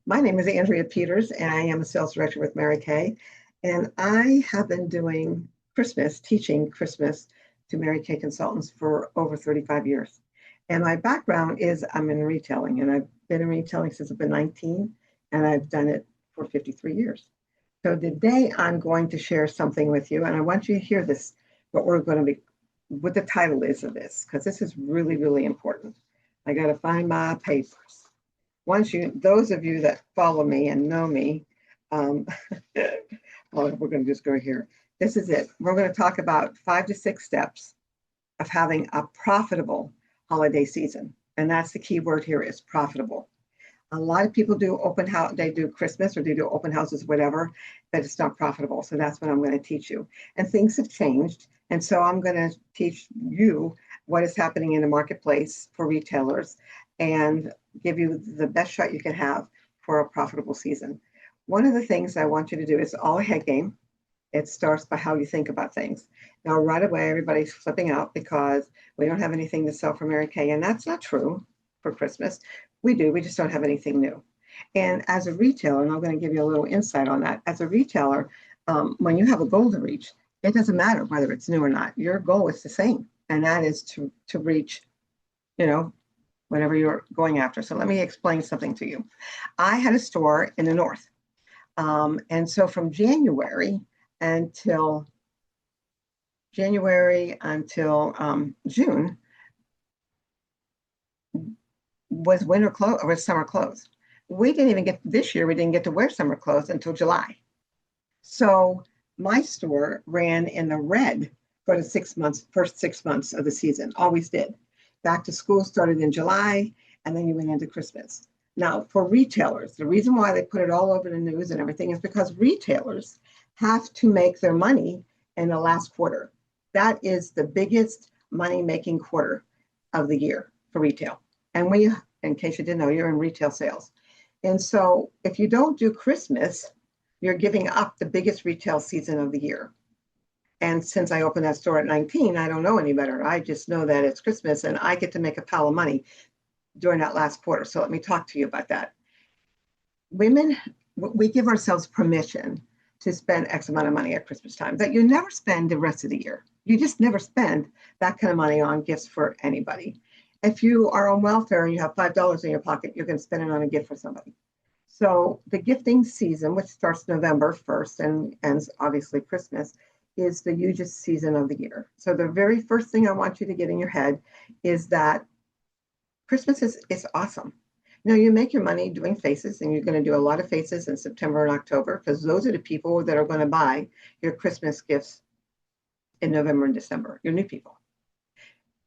My name is Andrea Peters, and I am a sales director with Mary Kay. And I have been doing Christmas, teaching Christmas to Mary Kay consultants for over 35 years. And my background is I'm in retailing, and I've been in retailing since I've been 19, and I've done it for 53 years. So today I'm going to share something with you, and I want you to hear this, what the title is of this, because this is really, really important. I got to find my papers. Those of you that follow me and know me, well, we're going to just go here. This is it. We're going to talk about 5 to 6 steps of having a profitable holiday season. And that's the key word here is profitable. A lot of people do open house, they do Christmas or they do open houses, whatever, but it's not profitable. So that's what I'm going to teach you. And things have changed. And so I'm going to teach you what is happening in the marketplace for retailers and give you the best shot you can have for a profitable season. One of the things I want you to do is all a head game. It starts by how you think about things. Now, right away, everybody's flipping out because we don't have anything to sell for Mary Kay, and that's not true for Christmas. We do, we just don't have anything new. And as a retailer, and I'm going to give you a little insight on that, as a retailer, when you have a goal to reach, it doesn't matter whether it's new or not. Your goal is the same, and that is to reach, whatever you're going after. So let me explain something to you. I had a store in the north. And so from January until June was winter clothes or was summer clothes. We didn't get to wear summer clothes until July. So my store ran in the red for the first 6 months of the season, always did. Back to school started in July, and then you went into Christmas. Now, for retailers, the reason why they put it all over the news and everything is because retailers have to make their money in the last quarter. That is the biggest money-making quarter of the year for retail. And in case you didn't know, you're in retail sales. And so if you don't do Christmas, you're giving up the biggest retail season of the year. And since I opened that store at 19, I don't know any better. I just know that it's Christmas and I get to make a pile of money during that last quarter. So let me talk to you about that. Women, we give ourselves permission to spend X amount of money at Christmas time that you never spend the rest of the year. You just never spend that kind of money on gifts for anybody. If you are on welfare and you have $5 in your pocket, you're going to spend it on a gift for somebody. So the gifting season, which starts November 1st and ends obviously Christmas, is the hugest season of the year. So the very first thing I want you to get in your head is that Christmas is awesome. Now you make your money doing faces, and you're going to do a lot of faces in September and October because those are the people that are going to buy your Christmas gifts in November and December, your new people.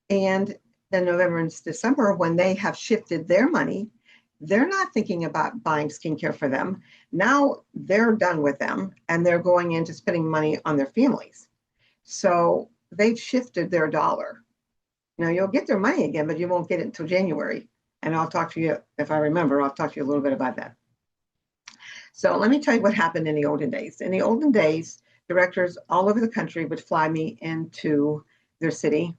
And then November and December, when they have shifted their money, they're not thinking about buying skincare for them. Now they're done with them and they're going into spending money on their families. So they've shifted their dollar. Now you'll get their money again, but you won't get it until January. And I'll talk to you, if I remember, I'll talk to you a little bit about that. So let me tell you what happened in the olden days. In the olden days, directors all over the country would fly me into their city,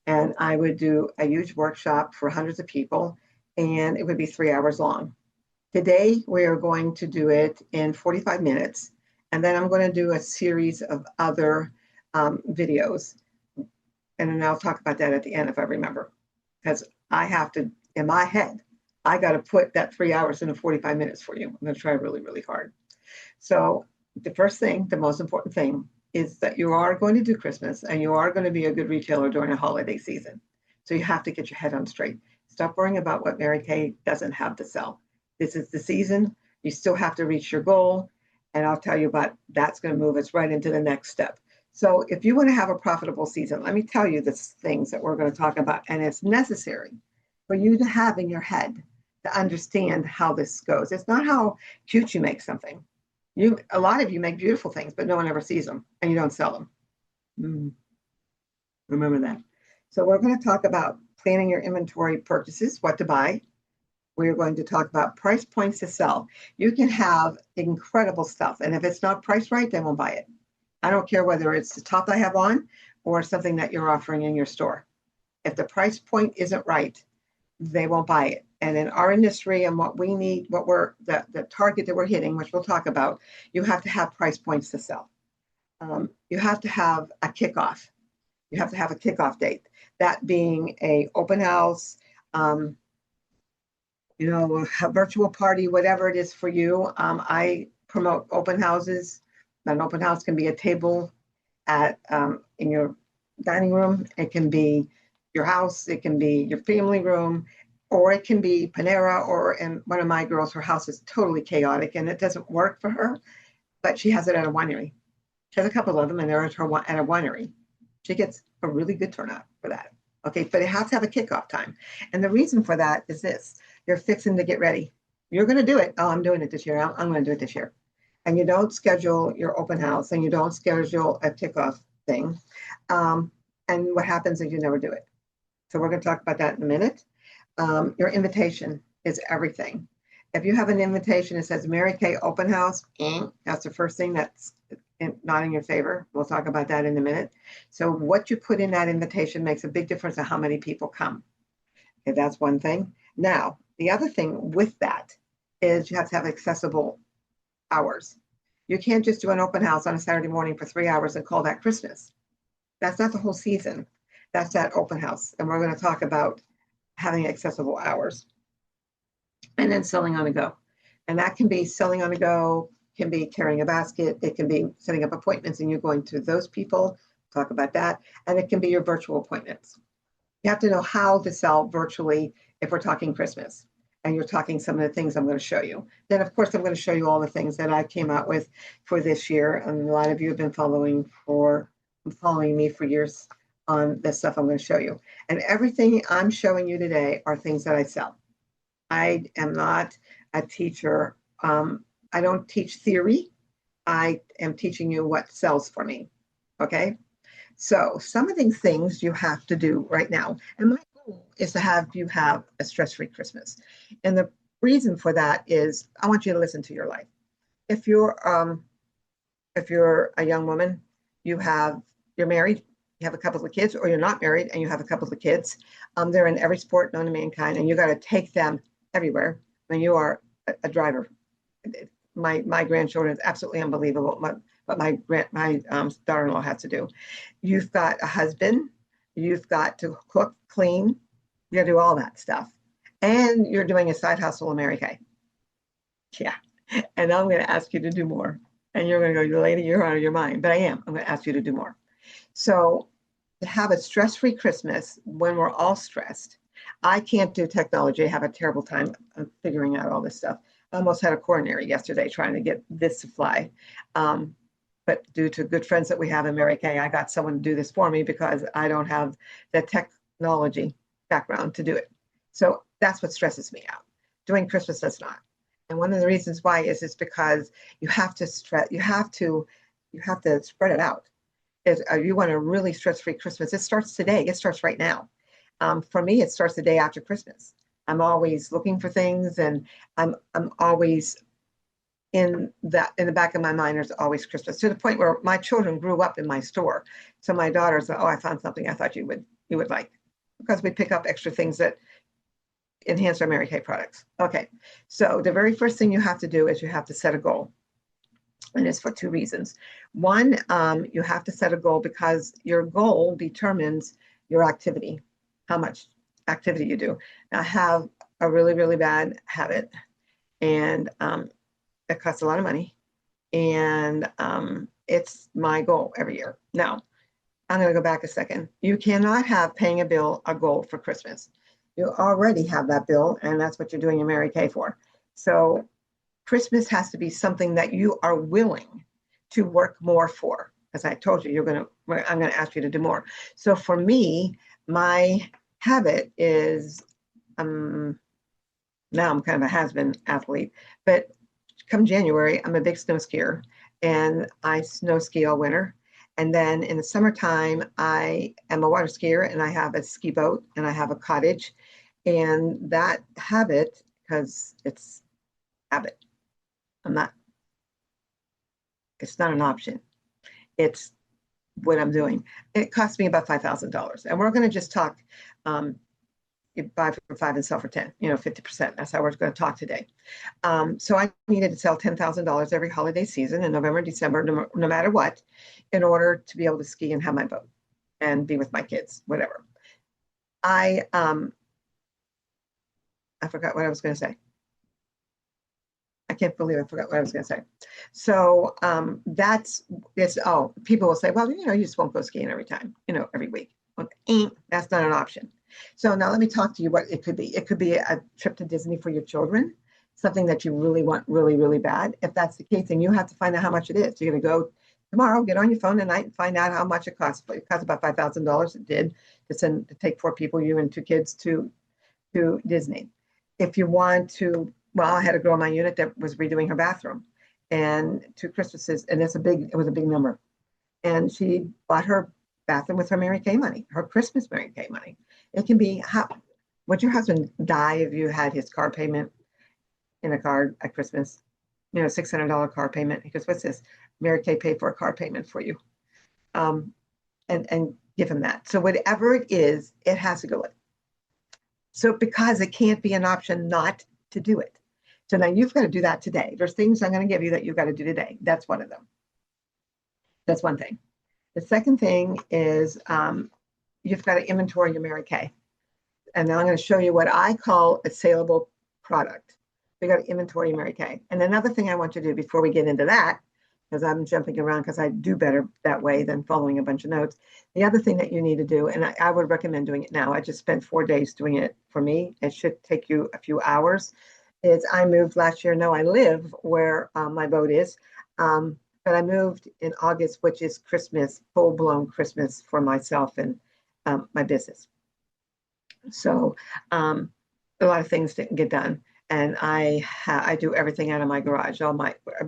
and I would do a huge workshop for hundreds of people, and it would be 3 hours long. Today, we are going to do it in 45 minutes, and then I'm going to do a series of other videos. And then I'll talk about that at the end if I remember, because I have to, in my head, I got to put that 3 hours into 45 minutes for you. I'm going to try really, really hard. So the first thing, the most important thing, is that you are going to do Christmas and you are going to be a good retailer during a holiday season. So you have to get your head on straight. Stop worrying about what Mary Kay doesn't have to sell. This is the season. You still have to reach your goal. And I'll tell you about that's going to move us right into the next step. So if you want to have a profitable season, let me tell you the things that we're going to talk about. And it's necessary for you to have in your head to understand how this goes. It's not how cute you make something. A lot of you make beautiful things, but no one ever sees them and you don't sell them. Remember that. So we're going to talk about planning your inventory purchases, what to buy. We're going to talk about price points to sell. You can have incredible stuff, and if it's not priced right, they won't buy it. I don't care whether it's the top I have on or something that you're offering in your store. If the price point isn't right, they won't buy it. And in our industry and what we need, what we're the target that we're hitting, which we'll talk about, you have to have price points to sell. You have to have a kickoff. You have to have a kickoff date. That being a open house, um, a virtual party, whatever it is for you. I promote open houses. An open house can be a table at in your dining room. It can be your house. It can be your family room, or it can be Panera. Or and one of my girls, her house is totally chaotic and it doesn't work for her, but she has it at a winery. She has a couple of them, and they're at a winery. She gets a really good turnout for that. Okay, but it has to have a kickoff time. And the reason for that is this: you're fixing to get ready. You're going to do it. Oh, I'm doing it this year. I'm going to do it this year. And you don't schedule your open house and you don't schedule a kickoff thing. And what happens is you never do it. So we're going to talk about that in a minute. Your invitation is everything. If you have an invitation that says Mary Kay Open House, that's the first thing that's not in your favor. We'll talk about that in a minute. So what you put in that invitation makes a big difference in how many people come. Okay, that's one thing. Now, the other thing with that is you have to have accessible hours. You can't just do an open house on a Saturday morning for 3 hours and call that Christmas. That's not the whole season. That's that open house. And we're going to talk about having accessible hours. And then selling on the go. And that can be selling on the go, can be carrying a basket, it can be setting up appointments and you're going to those people, talk about that. And it can be your virtual appointments. You have to know how to sell virtually if we're talking Christmas and you're talking some of the things I'm going to show you. Then, of course, I'm going to show you all the things that I came out with for this year. And a lot of you have been following me for years on the stuff I'm going to show you. And everything I'm showing you today are things that I sell. I am not a teacher. I don't teach theory. I am teaching you what sells for me. Okay. So some of these things you have to do right now. And my goal is to have you have a stress-free Christmas. And the reason for that is I want you to listen to your life. If you're a young woman, you're married, you have a couple of kids, or you're not married and you have a couple of kids. They're in every sport known to mankind, and you got to take them everywhere. When you are a driver, my grandchildren is absolutely unbelievable. What my daughter-in-law has to do. You've got a husband. You've got to cook, clean. You got to do all that stuff, and you're doing a side hustle in Mary Kay. Yeah, and I'm going to ask you to do more. And you're going to go, lady, you're out of your mind. But I am. I'm going to ask you to do more. So to have a stress-free Christmas when we're all stressed. I can't do technology. I have a terrible time figuring out all this stuff. I almost had a coronary yesterday trying to get this to fly. But due to good friends that we have in Mary Kay, I got someone to do this for me because I don't have the technology background to do it. So that's what stresses me out. Doing Christmas does not. And one of the reasons why is because you have to spread it out. If you want a really stress-free Christmas, it starts today. It starts right now. For me, it starts the day after Christmas. I'm always looking for things, and I'm always in the back of my mind. There's always Christmas, to the point where my children grew up in my store. So my daughter's like, oh, I found something I thought you would like, because we pick up extra things that enhance our Mary Kay products. Okay, so the very first thing you have to do is you have to set a goal. And it's for two reasons. One, you have to set a goal because your goal determines your activity, how much activity you do. I have a really, really bad habit, and it costs a lot of money. And it's my goal every year. Now, I'm going to go back a second. You cannot have paying a bill a goal for Christmas. You already have that bill, and that's what you're doing your Mary Kay for. So Christmas has to be something that you are willing to work more for. As I told you, I'm going to ask you to do more. So for me, my habit is, now I'm kind of a has-been athlete, but come January, I'm a big snow skier, and I snow ski all winter. And then in the summertime, I am a water skier, and I have a ski boat, and I have a cottage. And that habit, because it's habit, it's not an option. It's what I'm doing. It cost me about $5,000. And we're going to just talk you buy for 5 and sell for 10, 50%. That's how we're going to talk today. So I needed to sell $10,000 every holiday season in November and December, no matter what, in order to be able to ski and have my boat and be with my kids, whatever. I forgot what I was going to say. I can't believe I forgot what I was going to say. So people will say, well, you just won't go skiing every time, every week. Well, that's not an option. So now let me talk to you what it could be. It could be a trip to Disney for your children, something that you really want really, really bad. If that's the case, then you have to find out how much it is. You're going to go tomorrow, get on your phone tonight and find out how much it costs. It costs about $5,000. It did to take 4 people, you and 2 kids to Disney. If you want to, well, I had a girl in my unit that was redoing her bathroom and 2 Christmases, and it was a big number. And she bought her bathroom with her Mary Kay money, her Christmas Mary Kay money. It can be, would your husband die if you had his car payment in a card at Christmas? $600 car payment. He goes, what's this? Mary Kay paid for a car payment for you. And give him that. So whatever it is, it has to go in. So because it can't be an option not to do it. So now you've got to do that today. There's things I'm going to give you that you've got to do today. That's one of them. That's one thing. The second thing is you've got to inventory your Mary Kay. And now I'm going to show you what I call a saleable product. You got to inventory your Mary Kay. And another thing I want you to do before we get into that, because I'm jumping around because I do better that way than following a bunch of notes. The other thing that you need to do, and I would recommend doing it now, I just spent 4 days doing it for me. It should take you a few hours. Is I moved last year. No, I live where my boat is. But I moved in August, which is Christmas, full-blown Christmas for myself and my business. So a lot of things didn't get done. And I do everything out of my garage.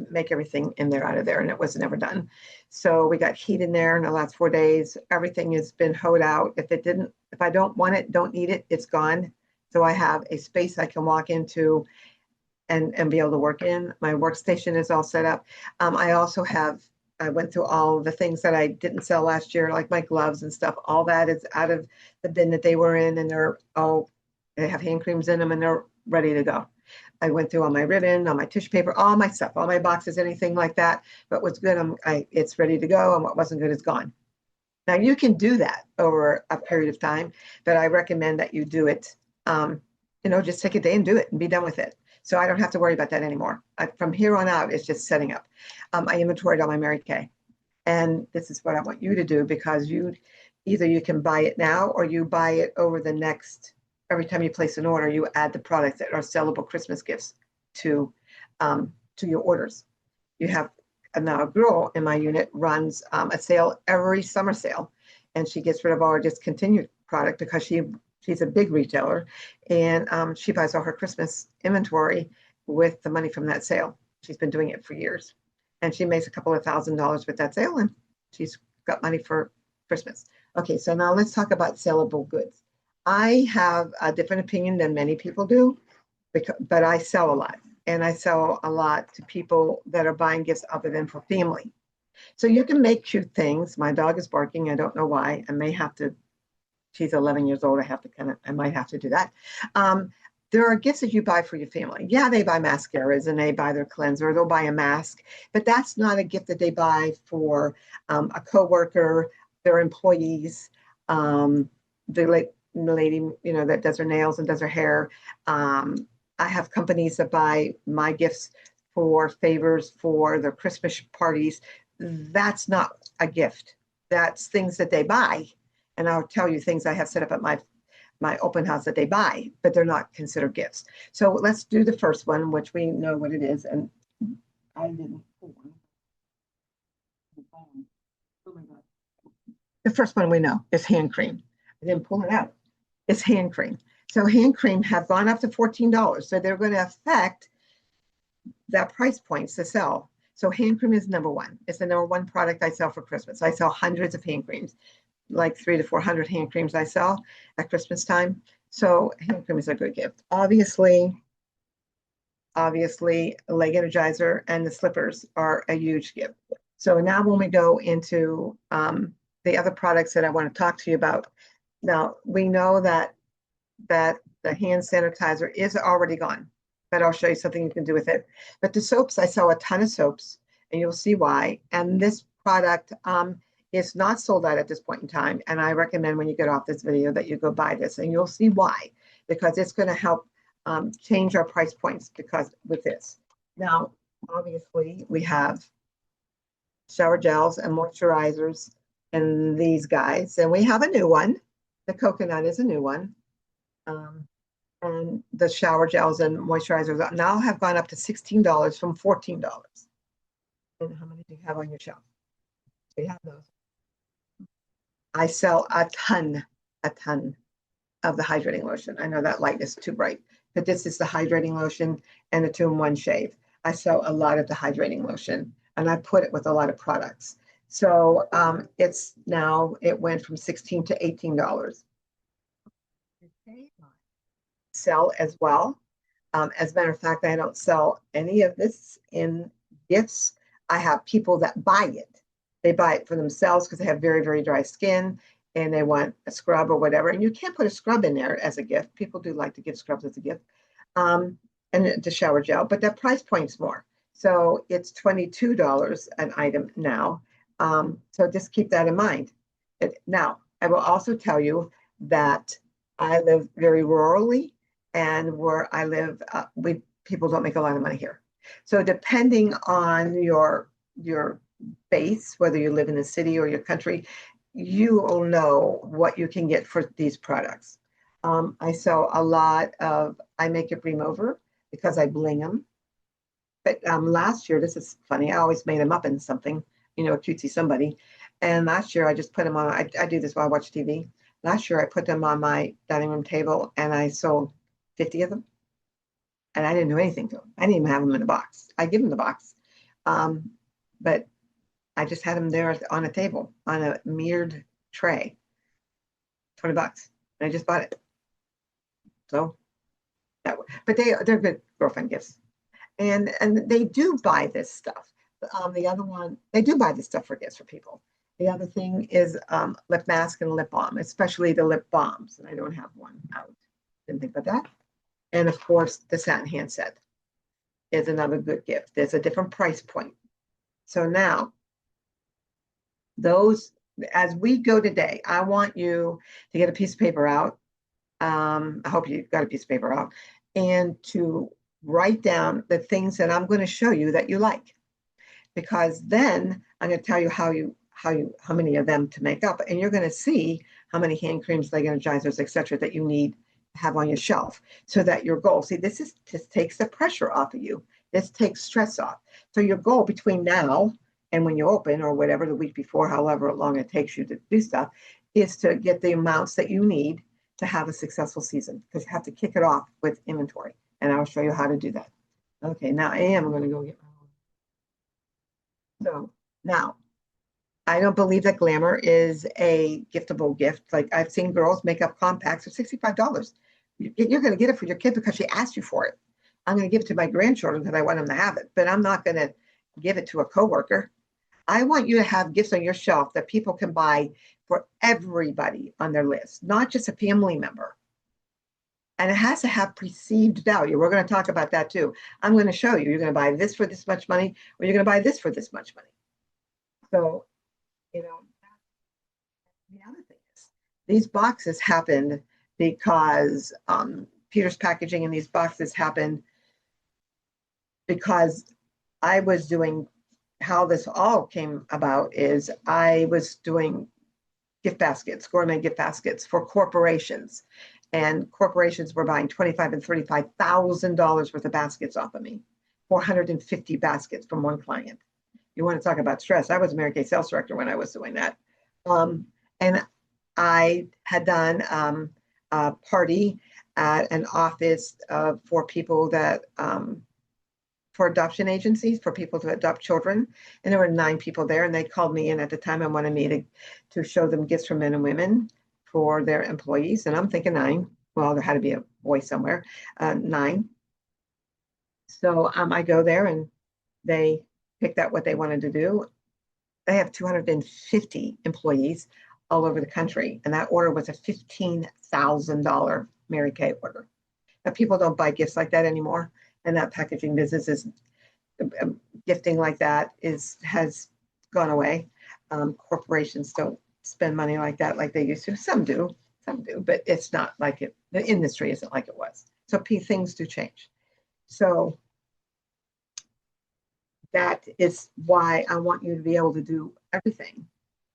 Make everything in there out of there, and it was never done. So we got heat in there in the last 4 days. Everything has been hoed out. If I don't want it, don't need it, it's gone. So I have a space I can walk into and be able to work in. My workstation is all set up. I went through all the things that I didn't sell last year, like my gloves and stuff. All that is out of the bin that they were in, and they have hand creams in them, and they're ready to go. I went through all my ribbon, all my tissue paper, all my stuff, all my boxes, anything like that. But what's good, it's ready to go, and what wasn't good is gone. Now you can do that over a period of time, but I recommend that you do it. Just take a day and do it and be done with it. So I don't have to worry about that anymore. From here on out, it's just setting up. I inventoried all my Mary Kay, and this is what I want you to do, because either you can buy it now or you buy it over the next. Every time you place an order, you add the products that are sellable Christmas gifts to your orders. You have now a girl in my unit runs a sale every summer sale, and she gets rid of all her discontinued product because she's a big retailer, and she buys all her Christmas inventory with the money from that sale. She's been doing it for years, and she makes a couple of $1,000s with that sale, and she's got money for Christmas. Okay, so now let's talk about sellable goods. I have a different opinion than many people do, but I sell a lot, and I sell a lot to people that are buying gifts other than for family. So you can make cute things. My dog is barking. I don't know why. I may have to. She's 11 years old. I might have to do that. There are gifts that you buy for your family. Yeah, they buy mascaras and they buy their cleanser. They'll buy a mask, but that's not a gift that they buy for a coworker, their employees, the lady, that does her nails and does her hair. I have companies that buy my gifts for favors for their Christmas parties. That's not a gift. That's things that they buy. And I'll tell you things I have set up at my open house that they buy, but they're not considered gifts. So let's do the first one, which we know what it is. And I didn't pull one. Oh my God. The first one we know is hand cream. I didn't pull it out. It's hand cream. So hand cream have gone up to $14. So they're going to affect that price points to sell. So hand cream is number one. It's the number one product I sell for Christmas. I sell hundreds of hand creams, like 300 to 400 hand creams I sell at Christmas time. So hand cream is a good gift. Obviously, leg energizer and the slippers are a huge gift. So now when we go into the other products that I want to talk to you about, now we know that that the hand sanitizer is already gone, but I'll show you something you can do with it. But the soaps, I sell a ton of soaps, and you'll see why. And this product is not sold out at this point in time. And I recommend when you get off this video that you go buy this, and you'll see why, because it's going to help change our price points because with this. Now, obviously, we have shower gels and moisturizers and these guys. And we have a new one. The coconut is a new one. And the shower gels and moisturizers now have gone up to $16 from $14. And how many do you have on your shelf? So you have those. I sell a ton of the hydrating lotion. I know that light is too bright, but this is the hydrating lotion and the 2-in-1 shave. I sell a lot of the hydrating lotion, and I put it with a lot of products. So it's now, it went from $16 to $18. Sell as well. As a matter of fact, I don't sell any of this in gifts. I have people that buy it. They buy it for themselves because they have very, very dry skin and they want a scrub or whatever. And you can't put a scrub in there as a gift. People do like to give scrubs as a gift. And the shower gel, but the price point's more. So it's $22 an item now. So just keep that in mind. Now, I will also tell you that I live very rurally, and where I live, people don't make a lot of money here. So depending on your base, whether you live in the city or your country, you will know what you can get for these products. I sell a lot of, I make it brim over because I bling them. But last year, this is funny, I always made them up in something, a cutesy somebody. And last year I just put them on, I do this while I watch TV. Last year I put them on my dining room table and I sold 50 of them. And I didn't do anything to them. I didn't even have them in a box. I give them the box. But I just had them there on a table, on a mirrored tray. $20. And I just bought it. So, but they're good girlfriend gifts. And they do buy this stuff. The other one, they do buy this stuff for gifts for people. The other thing is lip mask and lip balm, especially the lip balms. And I don't have one out. Didn't think about that. And of course, the satin hand set is another good gift. There's a different price point. So now, those, as we go today, I want you to get a piece of paper out. I hope you got a piece of paper out, and to write down the things that I'm going to show you that you like, because then I'm going to tell you how many of them to make up, and you're going to see how many hand creams, leg energizers, etc., that you need to have on your shelf, so that your goal. See, this takes the pressure off of you. This takes stress off. So your goal between now and when you open, or whatever, the week before, however long it takes you to do stuff, is to get the amounts that you need to have a successful season, because you have to kick it off with inventory. And I'll show you how to do that. Okay, now I am going to go get my own. So now, I don't believe that glamour is a giftable gift. Like, I've seen girls make up compacts for $65. You're going to get it for your kid because she asked you for it. I'm going to give it to my grandchildren because I want them to have it, but I'm not going to give it to a coworker. I want you to have gifts on your shelf that people can buy for everybody on their list, not just a family member. And it has to have perceived value. We're going to talk about that too. I'm going to show you, you're going to buy this for this much money, or you're going to buy this for this much money. So, the other thing is, these boxes happened because Peter's packaging in these boxes happened because I was doing, how this all came about is I was doing gift baskets, gourmet gift baskets for corporations. And corporations were buying $25,000 and $35,000 worth of baskets off of me, 450 baskets from one client. You want to talk about stress? I was a Mary Kay sales director when I was doing that. And I had done a party at an office for people that, for adoption agencies, for people to adopt children. And there were 9 people there, and they called me in at the time and wanted me to show them gifts for men and women for their employees. And I'm thinking 9. Well, there had to be a boy somewhere, 9. So I go there and they picked out what they wanted to do. They have 250 employees all over the country. And that order was a $15,000 Mary Kay order. Now, people don't buy gifts like that anymore, and that packaging business is gifting like that has gone away. Corporations don't spend money like that like they used to. Some do, but it's not like it. The industry isn't like it was. So things do change. So that is why I want you to be able to do everything.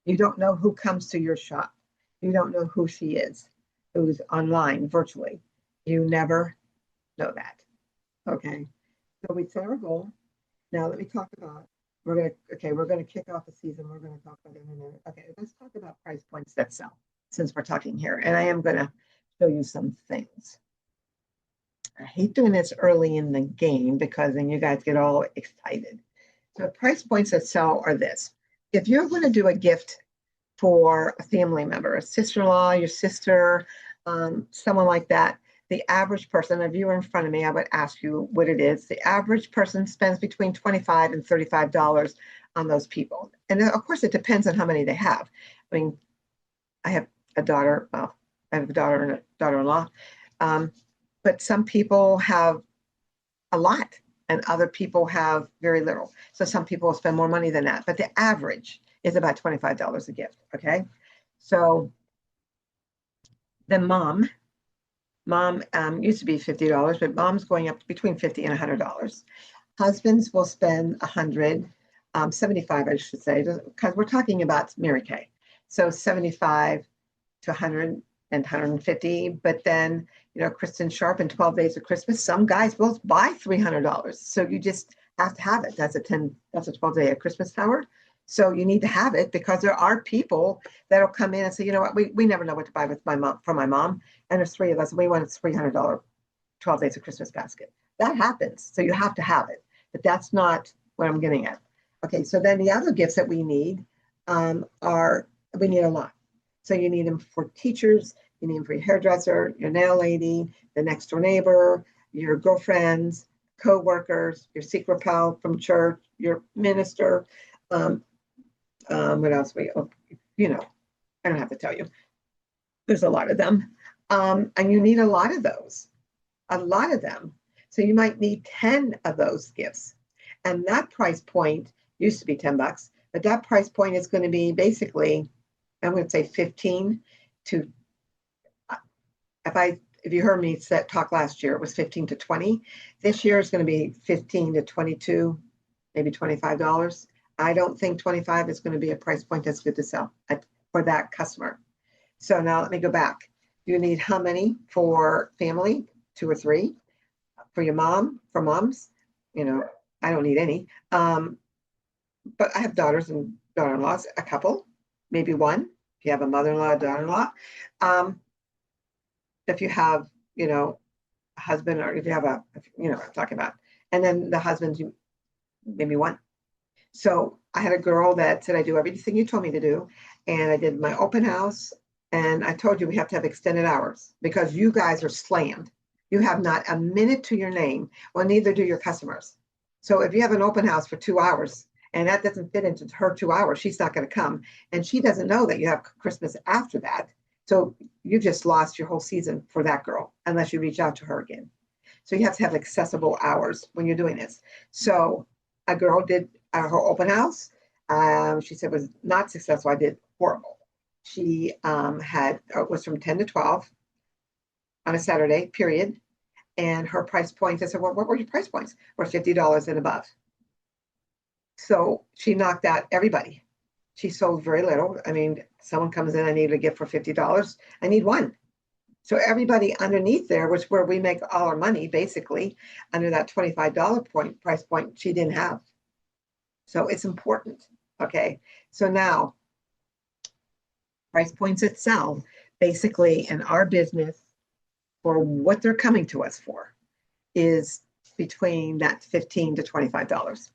You don't know who comes to your shop. You don't know who she is, who's online virtually. You never know that. Okay. So we set our goal. Now let me talk about, we're gonna kick off the season. We're gonna talk about it in a minute. Okay, let's talk about price points that sell, since we're talking here. And I am gonna show you some things. I hate doing this early in the game because then you guys get all excited. So price points that sell are this. If you're going to do a gift for a family member, a sister-in-law, your sister, someone like that, the average person, if you were in front of me, I would ask you what it is. The average person spends between $25 and $35 on those people. And of course, it depends on how many they have. I mean, I have a daughter, well, I have a daughter and a daughter-in-law, but some people have a lot and other people have very little. So some people will spend more money than that, but the average is about $25 a gift, okay? So then mom used to be $50, but mom's going up between $50 and $100. Husbands will spend $100, 75, I should say, because we're talking about Mary Kay. So 75 to 100 and 150, but then, you know, Kristen Sharp and 12 Days of Christmas, some guys will buy $300. So you just have to have it. That's a 12-day Christmas tower. So you need to have it because there are people that'll come in and say, you know what, we never know what to buy with my mom for my mom. And there's three of us, and we want a $300 12 Days of Christmas basket. That happens. So you have to have it. But that's not what I'm getting at. Okay, so then the other gifts that we need we need a lot. So you need them for teachers, you need them for your hairdresser, your nail lady, the next door neighbor, your girlfriends, co-workers, your secret pal from church, your minister. What else? You know, I don't have to tell you. There's a lot of them. And you need a lot of those, a lot of them. So you might need 10 of those gifts. And that price point used to be $10, but that price point is going to be basically, I'm going to say 15 to, if you heard me talk last year, it was 15 to 20. This year is going to be 15 to 22, maybe $25. I don't think 25 is going to be a price point that's good to sell for that customer. So now let me go back. You need how many for family? 2 or 3. For your mom, for moms, you know, I don't need any. But I have daughters and daughter-in-laws, a couple, maybe one. If you have a mother-in-law, daughter-in-law. If you have, you know, a husband, or if you have you know what I'm talking about. And then the husband, maybe one. So I had a girl that said, I do everything you told me to do. And I did my open house. And I told you we have to have extended hours because you guys are slammed. You have not a minute to your name. Well, neither do your customers. So if you have an open house for 2 hours and that doesn't fit into her 2 hours, she's not going to come. And she doesn't know that you have Christmas after that. So you just lost your whole season for that girl unless you reach out to her again. So you have to have accessible hours when you're doing this. So a girl did her open house. She said it was not successful. I did horrible. She was from 10 to 12 on a Saturday, period. And her price points, I said, well, what were your price points? Were $50 and above. So she knocked out everybody. She sold very little. I mean, someone comes in, I need a gift for $50. I need one. So everybody underneath there, which where we make all our money, basically, under that $25 price point, she didn't have. So it's important. Okay. So now, price points that sell, basically in our business, for what they're coming to us for, is between that $15 to $25.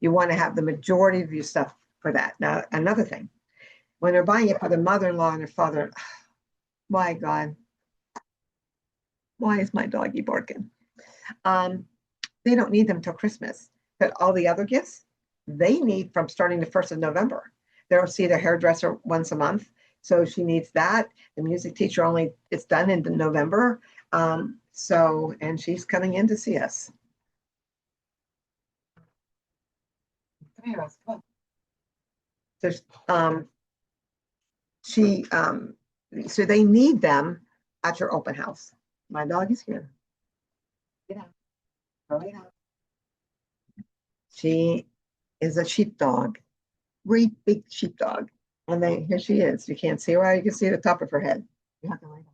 You want to have the majority of your stuff for that. Now, another thing, when they're buying it for the mother-in-law and their father, my God, why is my doggy barking? They don't need them till Christmas, but all the other gifts, they need from starting the 1st of November. They'll see their hairdresser once a month. So she needs that. The music teacher it's done in November. So, and she's coming in to see us. Come here, Russ, come on. There's, she, so they need them at your open house. My dog is here. Get out. Go get out. She is a sheepdog, great big sheepdog. And then here she is. You can't see her. You can see the top of her head. You have to lay down.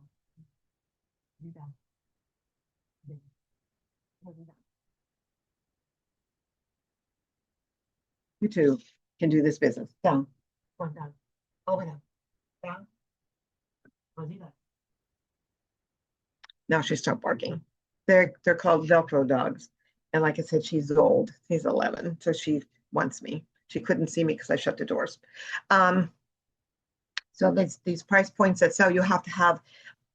Lay down. Lay down. You too can do this business. Down. Come on, down. All the way down. Down. Rosita. Now she stopped barking. They're called Velcro dogs. And like I said, she's old. She's 11, so she wants me. She couldn't see me because I shut the doors. Um, so these price points that sell, you have to have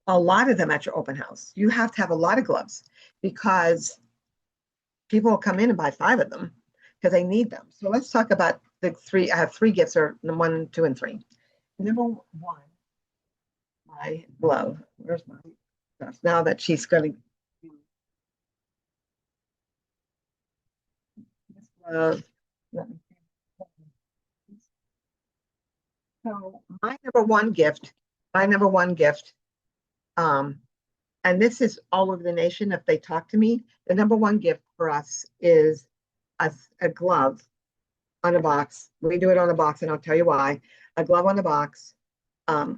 a lot of them at your open house. You have to have a lot of gloves because people will come in and buy 5 of them because they need them. So let's talk about the 3. I have 3 gifts, or 1, 2, and 3. Number 1, my glove. Where's my stuff? Now that she's going to this glove. Let me see. So my number one gift, um, and this is all over the nation. If they talk to me, the number one gift for us is a glove on a box. We do it on a box, and I'll tell you why. A glove on a box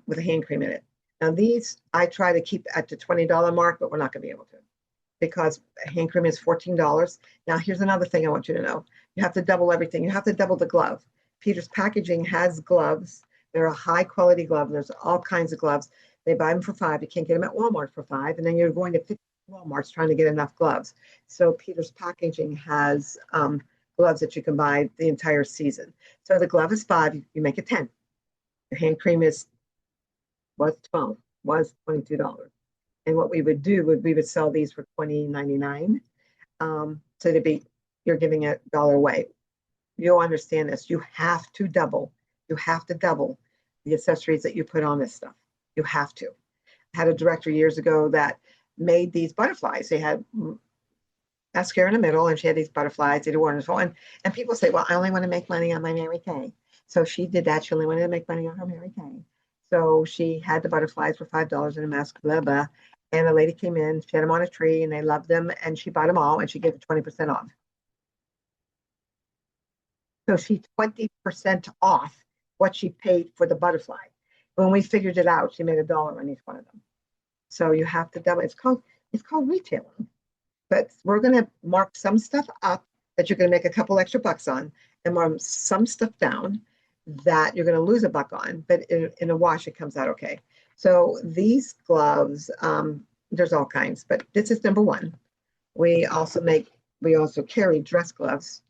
with a hand cream in it. Now these I try to keep at the $20 mark, but we're not going to be able to because hand cream is $14. Now here's another thing I want you to know. You have to double everything. You have to double the glove. Peter's Packaging has gloves. They're a high quality glove. There's all kinds of gloves. They buy them for 5. You can't get them at Walmart for 5, and then you're going to 50 Walmart's trying to get enough gloves. So Peter's Packaging has gloves that you can buy the entire season. So the glove is 5. You make it 10. Your hand cream was 12, was $22. And what we would do would we would sell these for $20.99. So to be you're giving $1 away. You'll understand this. You have to double. You have to double the accessories that you put on this stuff. You have to. I had a director years ago that made these butterflies. They had mascara in the middle, and she had these butterflies. They were wonderful. And people say, well, I only want to make money on my Mary Kay. So she did that. She only wanted to make money on her Mary Kay. So she had the butterflies for $5 in a mask, blah, blah. And the lady came in, she had them on a tree, and they loved them. And she bought them all, and she gave it 20% off. So she 20% off what she paid for the butterfly. When we figured it out, she made $1 on each one of them. So you have to double. It's called retailing. But we're going to mark some stuff up that you're going to make a couple extra bucks on, and mark some stuff down that you're going to lose $1 on. But in a wash, it comes out okay. So these gloves, there's all kinds, but this is number 1. We also carry dress gloves,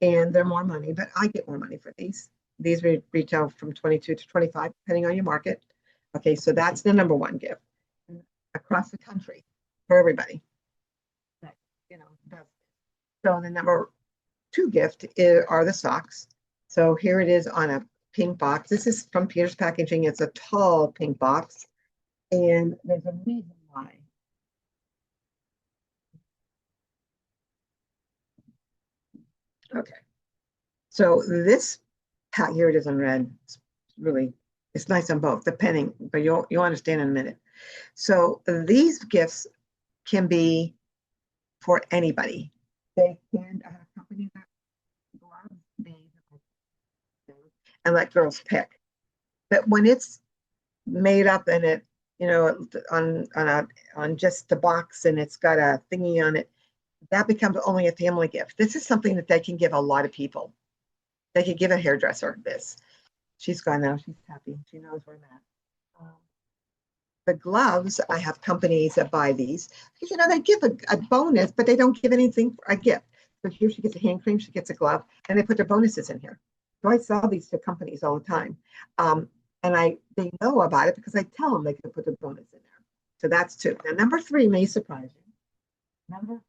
and they're more money, but I get more money for these. These retail from 22 to 25, depending on your market. Okay, so that's the number 1 gift across the country for everybody. That, does. So the number 2 gift are the socks. So here it is on a pink box. This is from Peter's Packaging. It's a tall pink box, and there's a reason why. Okay. So this here it is in red. It's nice on both, depending, but you'll understand in a minute. So these gifts can be for anybody. They can have a company that gloves these and let girls pick. But when it's made up and it, on just the box and it's got a thingy on it, that becomes only a family gift. This is something that they can give a lot of people. They could give a hairdresser this. She's gone now. She's happy. She knows where I'm at. The gloves, I have companies that buy these because they give a bonus, but they don't give anything for a gift. So here she gets a hand cream, she gets a glove, and they put their bonuses in here. So I sell these to companies all the time, and they know about it because I tell them they can put the bonus in there. So that's 2. Now number 3 may surprise you. Number,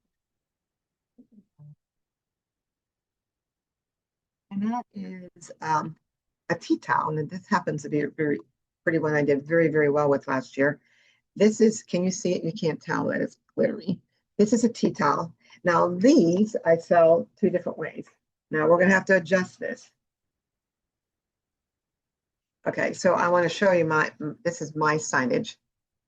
and that is a tea towel, and this happens to be a very pretty one I did very, very well with last year. This is, can you see it? You can't tell that it's glittery. This is a tea towel. Now these I sell two different ways. Now we're gonna have to adjust this. Okay, so I want to show you this is my signage.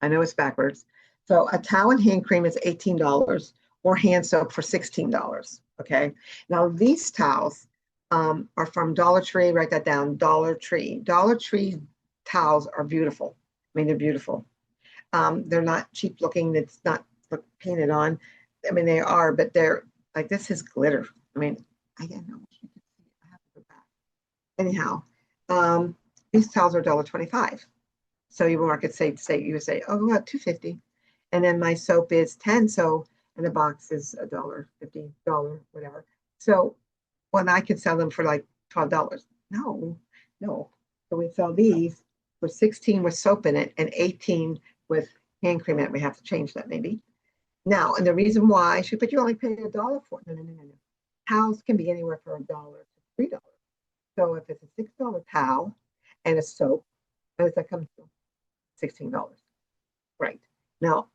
I know it's backwards. So a towel and hand cream is $18 or hand soap for $16. Okay, now these towels are from Dollar Tree. Write that down, Dollar Tree. Dollar Tree towels are beautiful. I mean, they're beautiful. They're not cheap looking. It's not painted on. I mean, they are, but they're like, this is glitter. I mean, I don't know. I have to go back. Anyhow, these towels are $1.25. So you market say you would say, oh, about $2.50. And then my soap is 10. So and the box is $1.50, whatever. So when I could sell them for like $12. No, no. So we sell these for 16 with soap in it and 18 with hand cream in it. We have to change that maybe. Now, and the reason why, but you only pay $1 for it. No. Towels can be anywhere from $1 to $3. So if it's a $6 towel and a soap, what does that come to? $16. Right. Now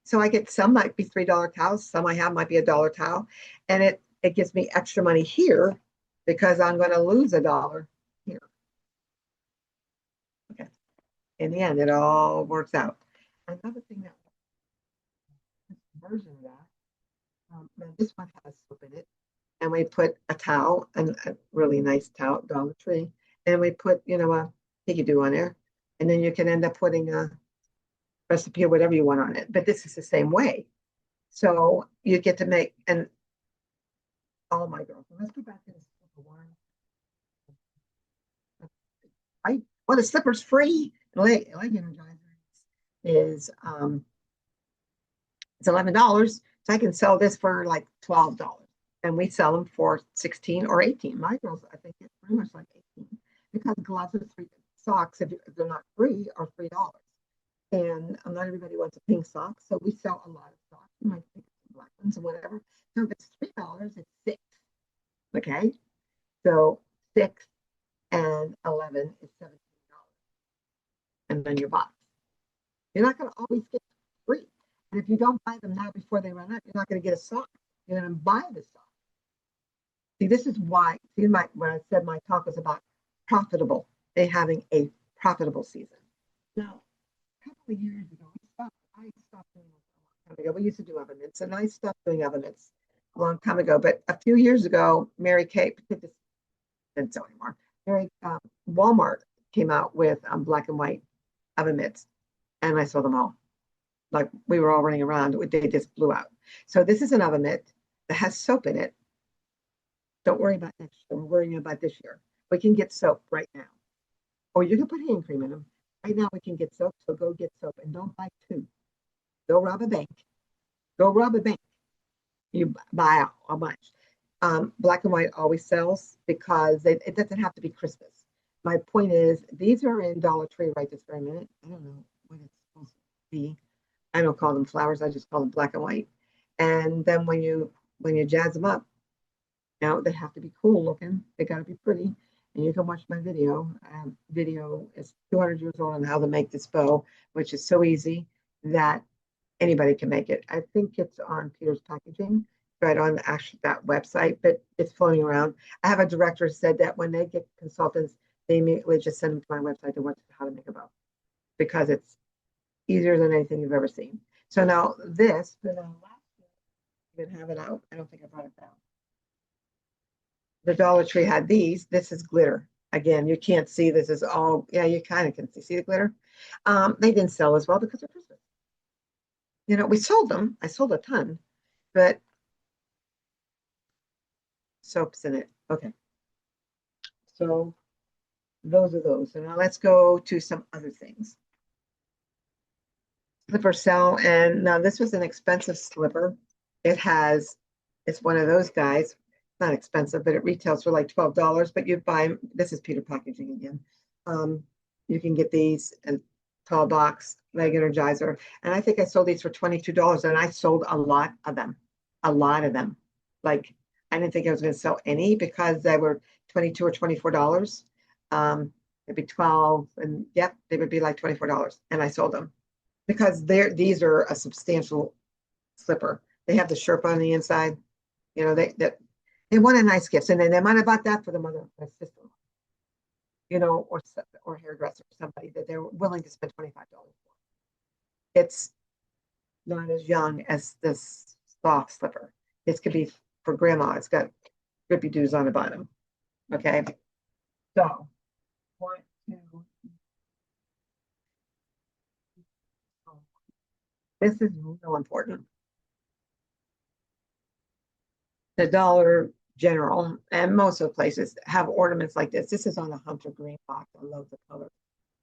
so I get some might be $3 towels, some I have might be $1 towel, and it gives me extra money here because I'm going to lose $1 here. Okay. In the end, it all works out. Another thing that version of that, now this one has soap in it, and we put a towel, and a really nice towel, Dollar Tree, and we put, a piggy do on there, and then you can end up putting a recipe or whatever you want on it. But this is the same way. So you get to make, and oh my girl, let's go back to this one. The slipper's free. Leg energizer is it's $11. So I can sell this for like $12. And we sell them for 16 or 18. My girls, I think it's pretty much like 18 because gloves are free. Socks, if they're not free, are $3. And not everybody wants a pink sock, so we sell a lot of socks. You might think it's black ones or whatever. So if it's $3, it's 6. Okay, so 6 and 11 is $17, and then your box. You're not going to always get free, and if you don't buy them now before they run out, you're not going to get a sock. You're going to buy the sock. See, this is why. See, when I said my talk was about profitable, they having a profitable season. Now, a couple of years ago, I stopped doing this a long time ago. We used to do oven mitts, and I stopped doing oven mitts a long time ago. But a few years ago, Mary Kay, didn't sell anymore. Walmart came out with black and white oven mitts, and I sold them all. Like we were all running around, they just blew out. So this is an oven mitt that has soap in it. Don't worry about next year. We're worrying about this year. We can get soap right now, or you can put hand cream in them. Right now we can get soap, so go get soap and don't buy 2. Go rob a bank. Go rob a bank. You buy a bunch. Black and white always sells because it doesn't have to be Christmas. My point is, these are in Dollar Tree right this very minute. I don't know what it's supposed to be. I don't call them flowers. I just call them black and white. And then when you jazz them up, now they have to be cool looking. They got to be pretty. And you can watch my video. Video is 200 years old on how to make this bow, which is so easy that anybody can make it. I think it's on Peter's Packaging, right on actually that website, but it's floating around. I have a director who said that when they get consultants, they immediately just send them to my website to watch how to make a bow because it's easier than anything you've ever seen. So now this, last year, you can have it out. I don't think I brought it down. The Dollar Tree had these. This is glitter. Again, you can't see. This is all, yeah, you kind of can see. See the glitter? They didn't sell as well because they're Christmas. We sold them. I sold a ton, but soaps in it. Okay. So those are those. So now let's go to some other things. Slipper sell, and now this was an expensive slipper. It's one of those guys. Not expensive, but it retails for like $12. But you buy them. This is Peter Packaging again. You can get these in tall box, leg energizer, and I think I sold these for $22, and I sold a lot of them. Like I didn't think I was going to sell any because they were $22 or $24. It'd be 12, and yep, they would be like $24, and I sold them. because these are a substantial slipper. They have the Sherpa on the inside. You know, they want a nice gift, and then they might have bought that for the mother or sister, you know, or hairdresser, or somebody that they're willing to spend $25 for. It's not as young as this soft slipper. This could be for grandma. It's got grippy doos on the bottom. Okay, so want to. This is real important. The Dollar General and most of the places have ornaments like this. This is on a hunter green box. I love the color.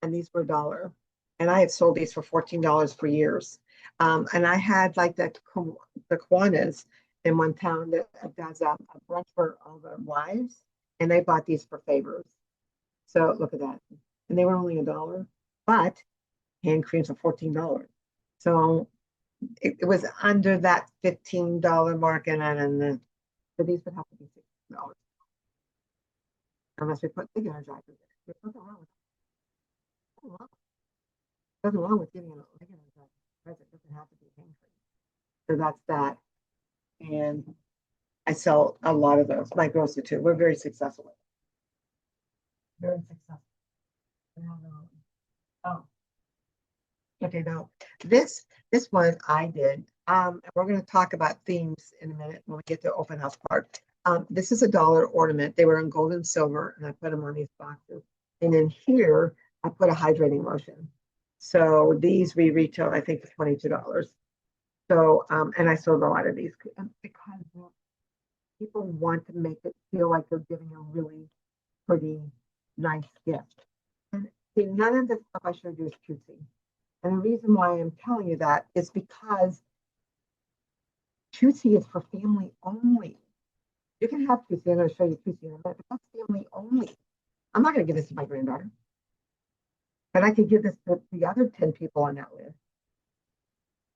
And these were a dollar. And I had sold these for $14 for years. And I had like the Kiwanis in one town that does a brunch for all the wives, and they bought these for favors. So look at that. And they were only a dollar, but hand creams are $14. So it was under that $15 mark, and then so these would have to be $16 unless we put the energizer in. There's nothing wrong with that. Nothing wrong with getting a regular present. It doesn't have to be hand cream. So that's that. And I sell a lot of those. My girls do too. We're very successful with it. Very successful. Oh, okay. Now this one I did. We're going to talk about themes in a minute when we get to open house part. This is a dollar ornament. They were in gold and silver, and I put them on these boxes. And in here, I put a hydrating lotion. So these we retail, I think, for $22. So, and I sold a lot of these because people want to make it feel like they're giving a really pretty, nice gift. And see, none of the stuff I showed you is cutesy. And the reason why I'm telling you that is because cutesy is for family only. You can have cutesy. I'm going to show you cutesy in a minute, but that's family only. I'm not going to give this to my granddaughter, but I could give this to the other 10 people on that list.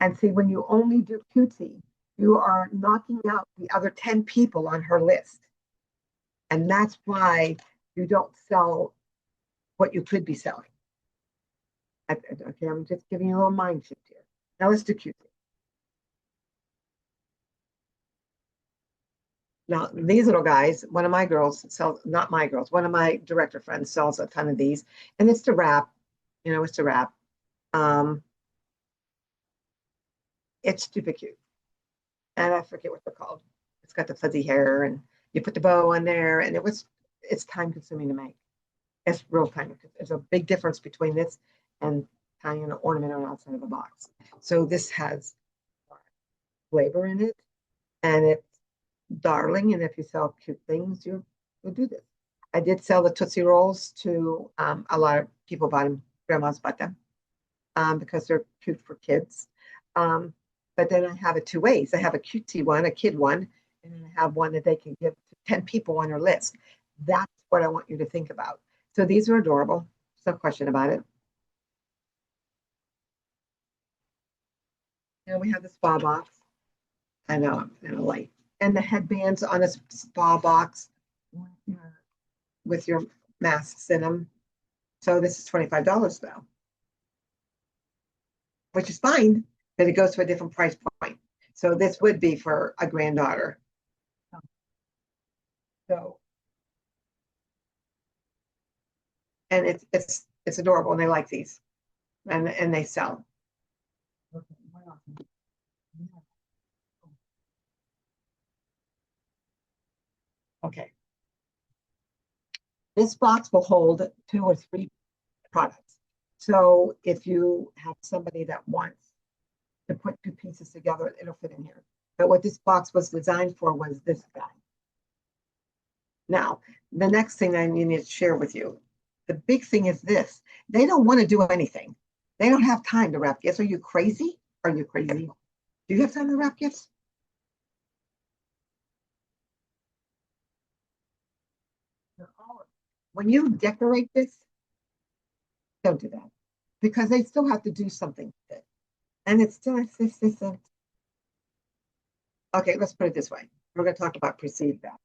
And see, when you only do cutesy, you are knocking out the other 10 people on her list. And that's why you don't sell what you could be selling. Okay, I'm just giving you a little mind shift here. Now let's do cutesy. Now, these little guys, one of my girls sells, not my girls, one of my director friends sells a ton of these. And it's to wrap, you know, it's to wrap. It's stupid cute. And I forget what they're called. It's got the fuzzy hair, and you put the bow on there, and it's time consuming to make. It's real time. There's a big difference between this and tying an ornament on outside of a box. So this has flavor in it, and it's darling. And if you sell cute things, you'll do this. I did sell the Tootsie Rolls to a lot of people bought them. Grandmas bought them because they're cute for kids. But then I have it two ways. I have a cutesy one, a kid one, and then I have one that they can give to 10 people on their list. That's what I want you to think about. So these are adorable. No question about it. And we have the spa box. I know I'm kind of light. And the headbands on this spa box with your masks in them. So this is $25 now, which is fine, but it goes to a different price point. So this would be for a granddaughter. So, and it's adorable, and they like these, and they sell. Okay. This box will hold 2 or 3 products. So if you have somebody that wants to put 2 pieces together, it'll fit in here. But what this box was designed for was this guy. Now, the next thing I need to share with you, the big thing is this. They don't want to do anything. They don't have time to wrap gifts. Are you crazy? Are you crazy? Do you have time to wrap gifts? When you decorate this, don't do that because they still have to do something with it. And it's still, okay, let's put it this way. We're going to talk about perceived value.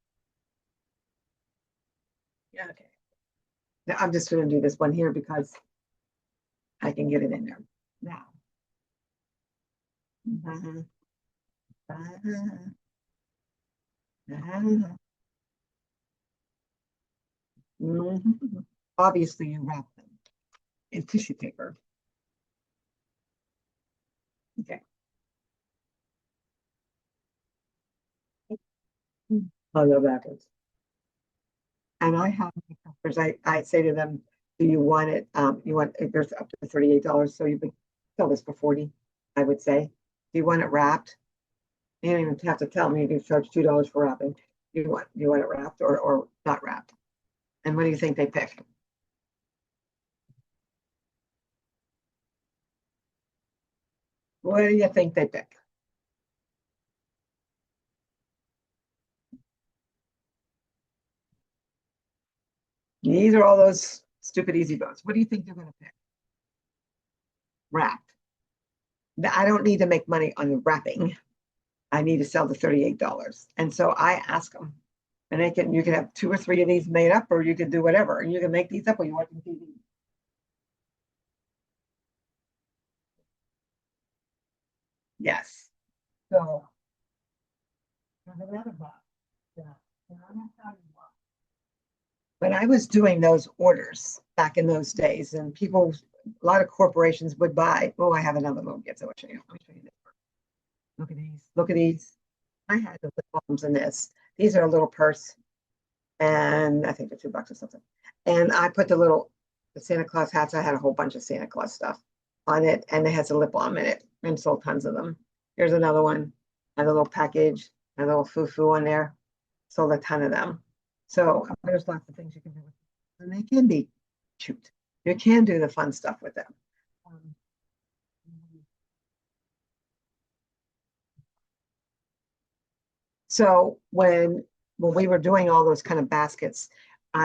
Yeah, okay. Now I'm just going to do this one here because I can get it in there now. Mhm. Mhm. Obviously, you wrap them in tissue paper. Okay. I love apples. And I have my customers, I say to them, do you want it? You want, there's up to $38. So you could sell this for 40, I would say. Do you want it wrapped? You don't even have to tell me you can charge $2 for wrapping. You want it wrapped or not wrapped? And what do you think they pick? What do you think they pick? These are all those stupid easy boats. What do you think they're going to pick? Wrapped. I don't need to make money on the wrapping. I need to sell the $38. And so I ask them, and you can have two or three of these made up, or you can do whatever. And you can make these up when you watch TV. Yes. So there's another box. Yeah. And I'm not telling you why. When I was doing those orders back in those days, and people, a lot of corporations would buy. Oh, I have another little gift. So I'll show you. Let me show you this. Look at these. Look at these. I had the lip balms in this. These are a little purse, and I think they're $2 or something. And I put the Santa Claus hats. I had a whole bunch of Santa Claus stuff on it, and it has a lip balm in it, and sold tons of them. Here's another one. Had a little package, a little foo-foo on there. Sold a ton of them. So there's lots of things you can do with them, and they can be cute. You can do the fun stuff with them. Um, So when we were doing all those kind of baskets,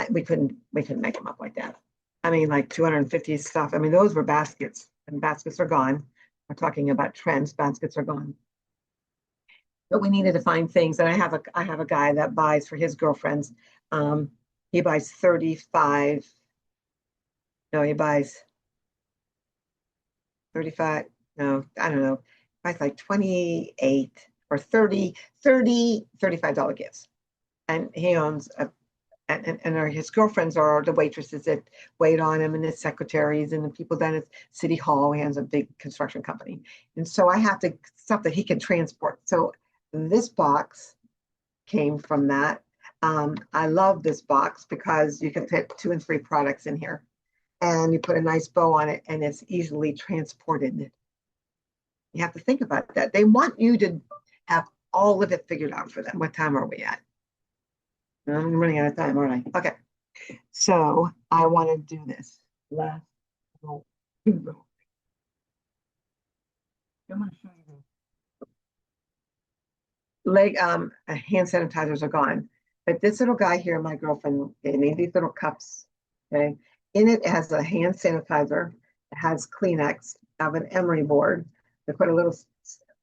we couldn't make them up like that. I mean, like 250 stuff. I mean, those were baskets, and baskets are gone. We're talking about trends. Baskets are gone. But we needed to find things, and I have a guy that buys for his girlfriends. Um, he buys 35. No, he buys 35. No, I don't know. Buys like 28 or 30, 30, $35 gifts. And he owns his girlfriends are the waitresses that wait on him and his secretaries and the people down at City Hall. He has a big construction company. And so I have to stuff that he can transport. So this box came from that. I love this box because you can fit 2 and 3 products in here and you put a nice bow on it and it's easily transported. You have to think about that. They want you to have all of it figured out for them. What time are we at? I'm running out of time, aren't I? Okay. So I want to do this last little, I'm going to show you this. Hand sanitizers are gone, but this little guy here, my girlfriend gave me these little cups. Okay, in it has a hand sanitizer, it has Kleenex, I have an emery board. I put a little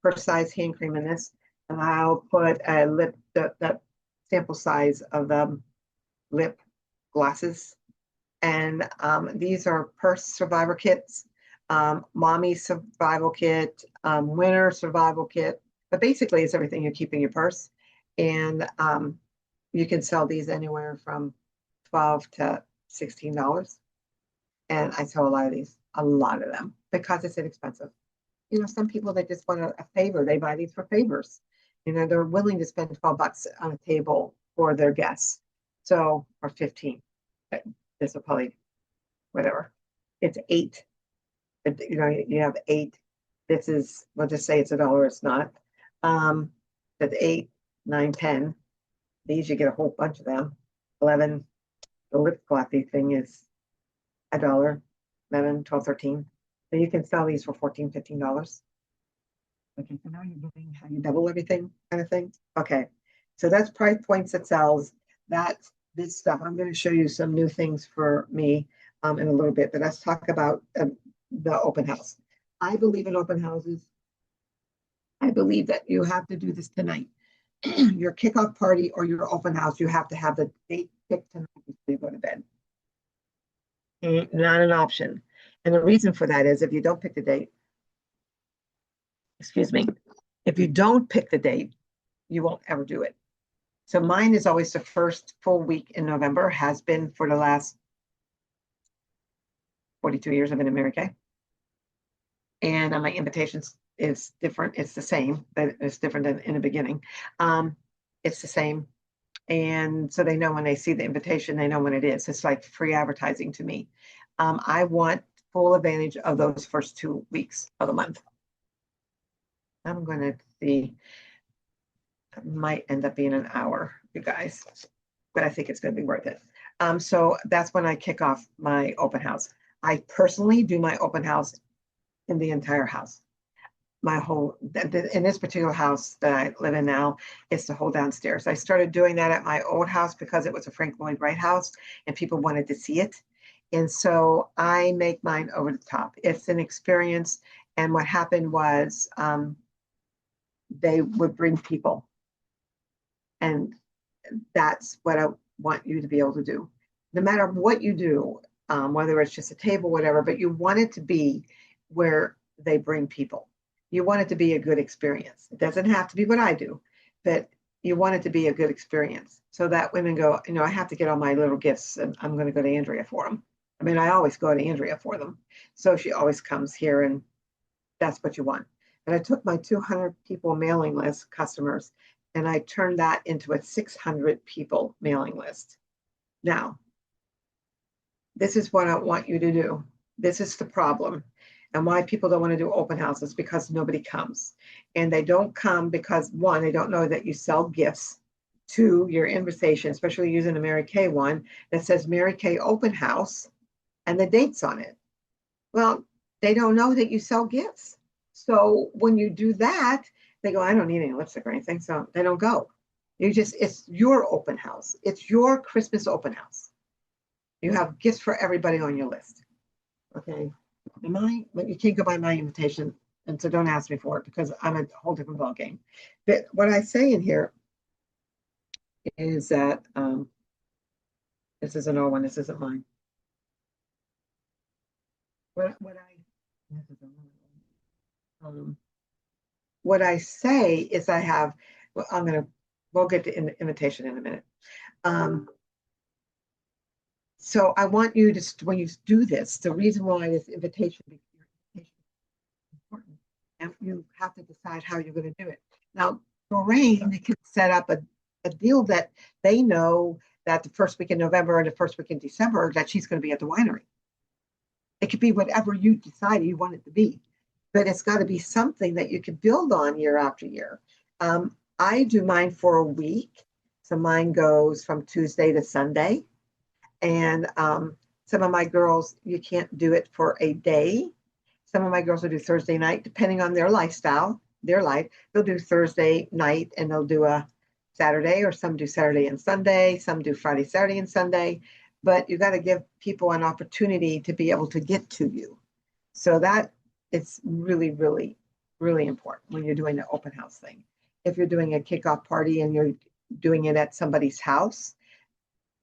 first size hand cream in this, and I'll put a lip that sample size of the lip glosses. And these are purse survivor kits, mommy survival kit, winter survival kit. But basically, it's everything you keep in your purse. And you can sell these anywhere from 12 to $16. And I sell a lot of them, because it's inexpensive. Some people that just want a favor, they buy these for favors. They're willing to spend $12 on a table for their guests. So, or 15. This will probably whatever. It's eight. You have eight. This is, we'll just say it's $1. It's not. Um, that's eight, nine, 10. These you get a whole bunch of them. 11. The lip glossy thing is $1. 11, 12, 13. So you can sell these for $14, $15. Okay, so now you're getting how you double everything kind of thing. Okay, so that's price points that sells. That's this stuff. I'm going to show you some new things for me in a little bit, but let's talk about the open house. I believe in open houses. I believe that you have to do this tonight. Your kickoff party or your open house, you have to have the date picked tonight before you go to bed. Not an option. And the reason for that is if you don't pick the date, excuse me, if you don't pick the date, you won't ever do it. So mine is always the first full week in November, has been for the last 42 years I've been in Mary Kay. And my invitations is different. It's the same, but it's different than in the beginning. It's the same. And so they know when they see the invitation, they know when it is. It's like free advertising to me. I want full advantage of those first 2 weeks of the month. I'm going to see, it might end up being an hour, you guys, but I think it's going to be worth it. So that's when I kick off my open house. I personally do my open house in the entire house. My whole, in this particular house that I live in now, it's the whole downstairs. I started doing that at my old house because it was a Frank Lloyd Wright house and people wanted to see it. And so I make mine over the top. It's an experience. And what happened was they would bring people. And that's what I want you to be able to do. No matter what you do, whether it's just a table, whatever, but you want it to be where they bring people. You want it to be a good experience. It doesn't have to be what I do, but you want it to be a good experience so that women go, you know, I have to get all my little gifts and I'm going to go to Andrea for them. I mean, I always go to Andrea for them. So she always comes here and that's what you want. And I took my 200 people mailing list customers and I turned that into a 600 people mailing list. Now, this is what I want you to do. This is the problem. And why people don't want to do open houses, because nobody comes. And they don't come because, one, they don't know that you sell gifts. Two, your invitation, especially using the Mary Kay one, that says Mary Kay open house and the dates on it. Well, they don't know that you sell gifts. So when you do that, they go, I don't need any lipstick or anything. So they don't go. It's your open house. It's your Christmas open house. You have gifts for everybody on your list. Okay. But you can't go by my invitation, and so don't ask me for it because I'm a whole different ball game. But what I say in here is that this is an old one. This isn't mine. What I say is I have. Well, we'll get to invitation in a minute. So I want you to, when you do this, the reason why this invitation is important, and you have to decide how you're going to do it. Now, Lorraine can set up a deal that they know that the first week in November and the first week in December that she's going to be at the winery. It could be whatever you decide you want it to be, but it's got to be something that you can build on year after year. I do mine for a week. So mine goes from Tuesday to Sunday. And some of my girls, you can't do it for a day. Some of my girls will do Thursday night, depending on their lifestyle, their life. They'll do Thursday night and they'll do a Saturday, or some do Saturday and Sunday, some do Friday, Saturday, and Sunday. But you got to give people an opportunity to be able to get to you. So that it's really, really, really important when you're doing the open house thing. If you're doing a kickoff party and you're doing it at somebody's house,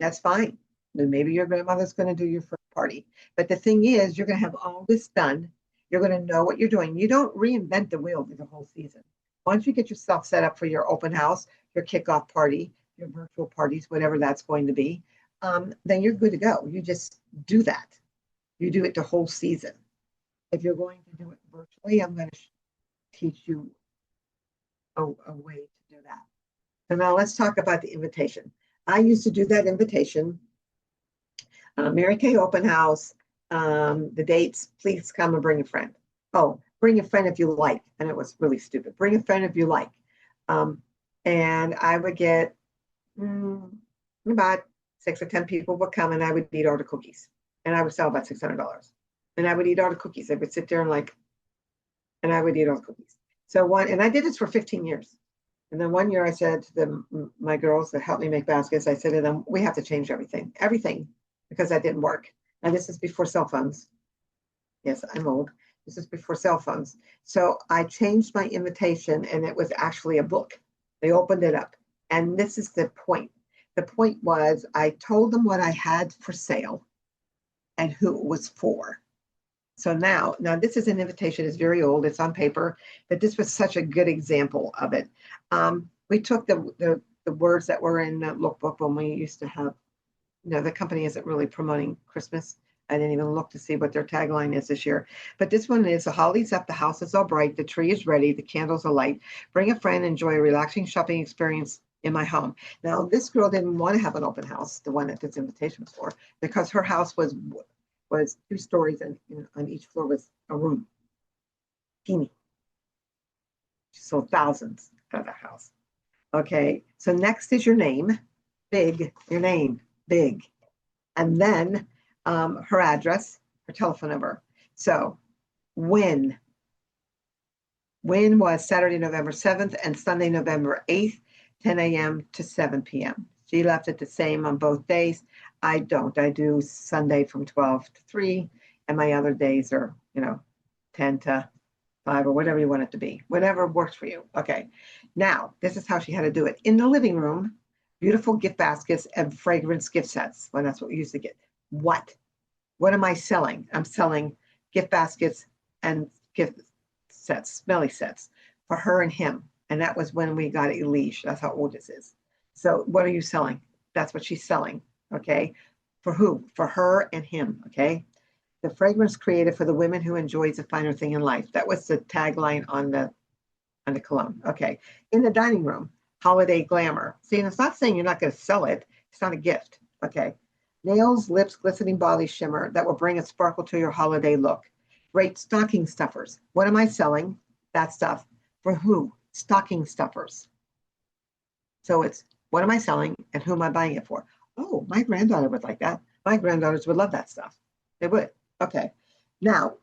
that's fine. Then maybe your grandmother's going to do your first party. But the thing is, you're going to have all this done. You're going to know what you're doing. You don't reinvent the wheel for the whole season. Once you get yourself set up for your open house, your kickoff party, your virtual parties, whatever that's going to be, then you're good to go. You just do that. You do it the whole season. If you're going to do it virtually, I'm going to teach you a way to do that. So now let's talk about the invitation. I used to do that invitation. Mary Kay open house, the dates, please come and bring a friend. Oh, bring a friend if you like. And it was really stupid. Bring a friend if you like. And I would get about 6 or 10 people would come and I would eat all the cookies. And I would sell about $600. And I would eat all the cookies. I would sit there and I would eat all the cookies. And I did this for 15 years. And then one year I said to my girls that helped me make baskets, I said to them, we have to change everything, because that didn't work. And this is before cell phones. Yes, I'm old. This is before cell phones. So I changed my invitation and it was actually a book. They opened it up. And this is the point. The point was I told them what I had for sale and who it was for. So now this is an invitation. It's very old. It's on paper, but this was such a good example of it. We took the words that were in the lookbook when we used to have, the company isn't really promoting Christmas. I didn't even look to see what their tagline is this year. But this one is: the holly's up, the house is all bright, the tree is ready, the candles are light. Bring a friend, enjoy a relaxing shopping experience in my home. Now, this girl didn't want to have an open house, the one that this invitation was for, because her house was 2 stories, and on each floor was a room. Teeny. She sold thousands out of that house. Okay, so next is your name, big, your name, big. And then her address, her telephone number. So when was Saturday, November 7th and Sunday, November 8th, 10 a.m. to 7 p.m. She left it the same on both days. I don't. I do Sunday from 12 to 3, and my other days are, 10 to 5 or whatever you want it to be, whatever works for you. Okay. Now, this is how she had to do it. In the living room, beautiful gift baskets and fragrance gift sets. Well, that's what we used to get. What am I selling? I'm selling gift baskets and gift sets, smelly sets for her and him. And that was when we got Elige. That's how old this is. So what are you selling? That's what she's selling. Okay. For who? For her and him. Okay. The fragrance created for the women who enjoys a finer thing in life. That was the tagline on the cologne. Okay. In the dining room, holiday glamour. See, and it's not saying you're not going to sell it. It's not a gift. Okay. Nails, lips, glistening body shimmer that will bring a sparkle to your holiday look. Great stocking stuffers. What am I selling? That stuff. For who? Stocking stuffers. So it's, what am I selling and who am I buying it for? Oh, my granddaughter would like that. My granddaughters would love that stuff. They would. Okay. Now,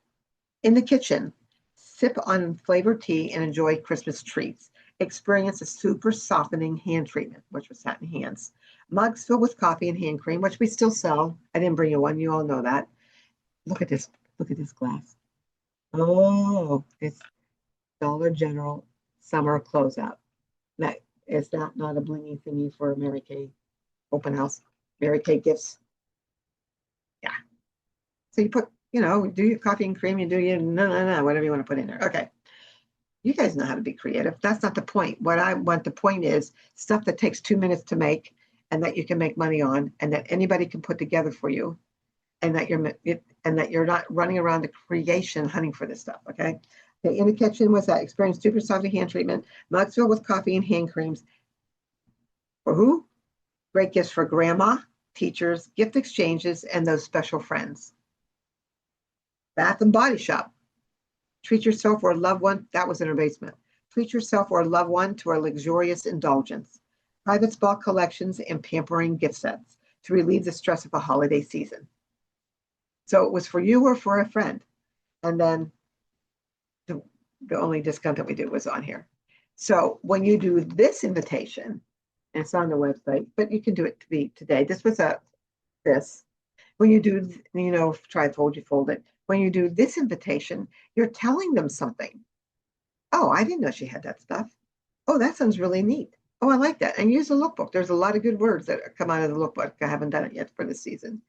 in the kitchen, sip on flavored tea and enjoy Christmas treats. Experience a super softening hand treatment, which was satin hands. Mugs filled with coffee and hand cream, which we still sell. I didn't bring you one. You all know that. Look at this. Look at this glass. Oh, it's Dollar General summer closeout. That is that not a blingy thingy for Mary Kay open house? Mary Kay gifts. Yeah. So you put, do your coffee and cream, you do your whatever you want to put in there. Okay. You guys know how to be creative. That's not the point. What I want, the point is stuff that takes 2 minutes to make and that you can make money on and that anybody can put together for you and that you're not running around the creation hunting for this stuff. Okay. Okay, in the kitchen was that experience super soft hand treatment, mugs filled with coffee and hand creams. For who? Great gifts for grandma, teachers, gift exchanges, and those special friends. Bath and Body Shop. Treat yourself or a loved one. That was in her basement. Treat yourself or a loved one to a luxurious indulgence. Private spa collections and pampering gift sets to relieve the stress of a holiday season. So it was for you or for a friend. And then the only discount that we did was on here. So when you do this invitation, and it's on the website, but you can do it to be today. This was this. When you do, trifold, you fold it. When you do this invitation, you're telling them something. Oh, I didn't know she had that stuff. Oh, that sounds really neat. Oh, I like that. And use the lookbook. There's a lot of good words that come out of the lookbook. I haven't done it yet for this season.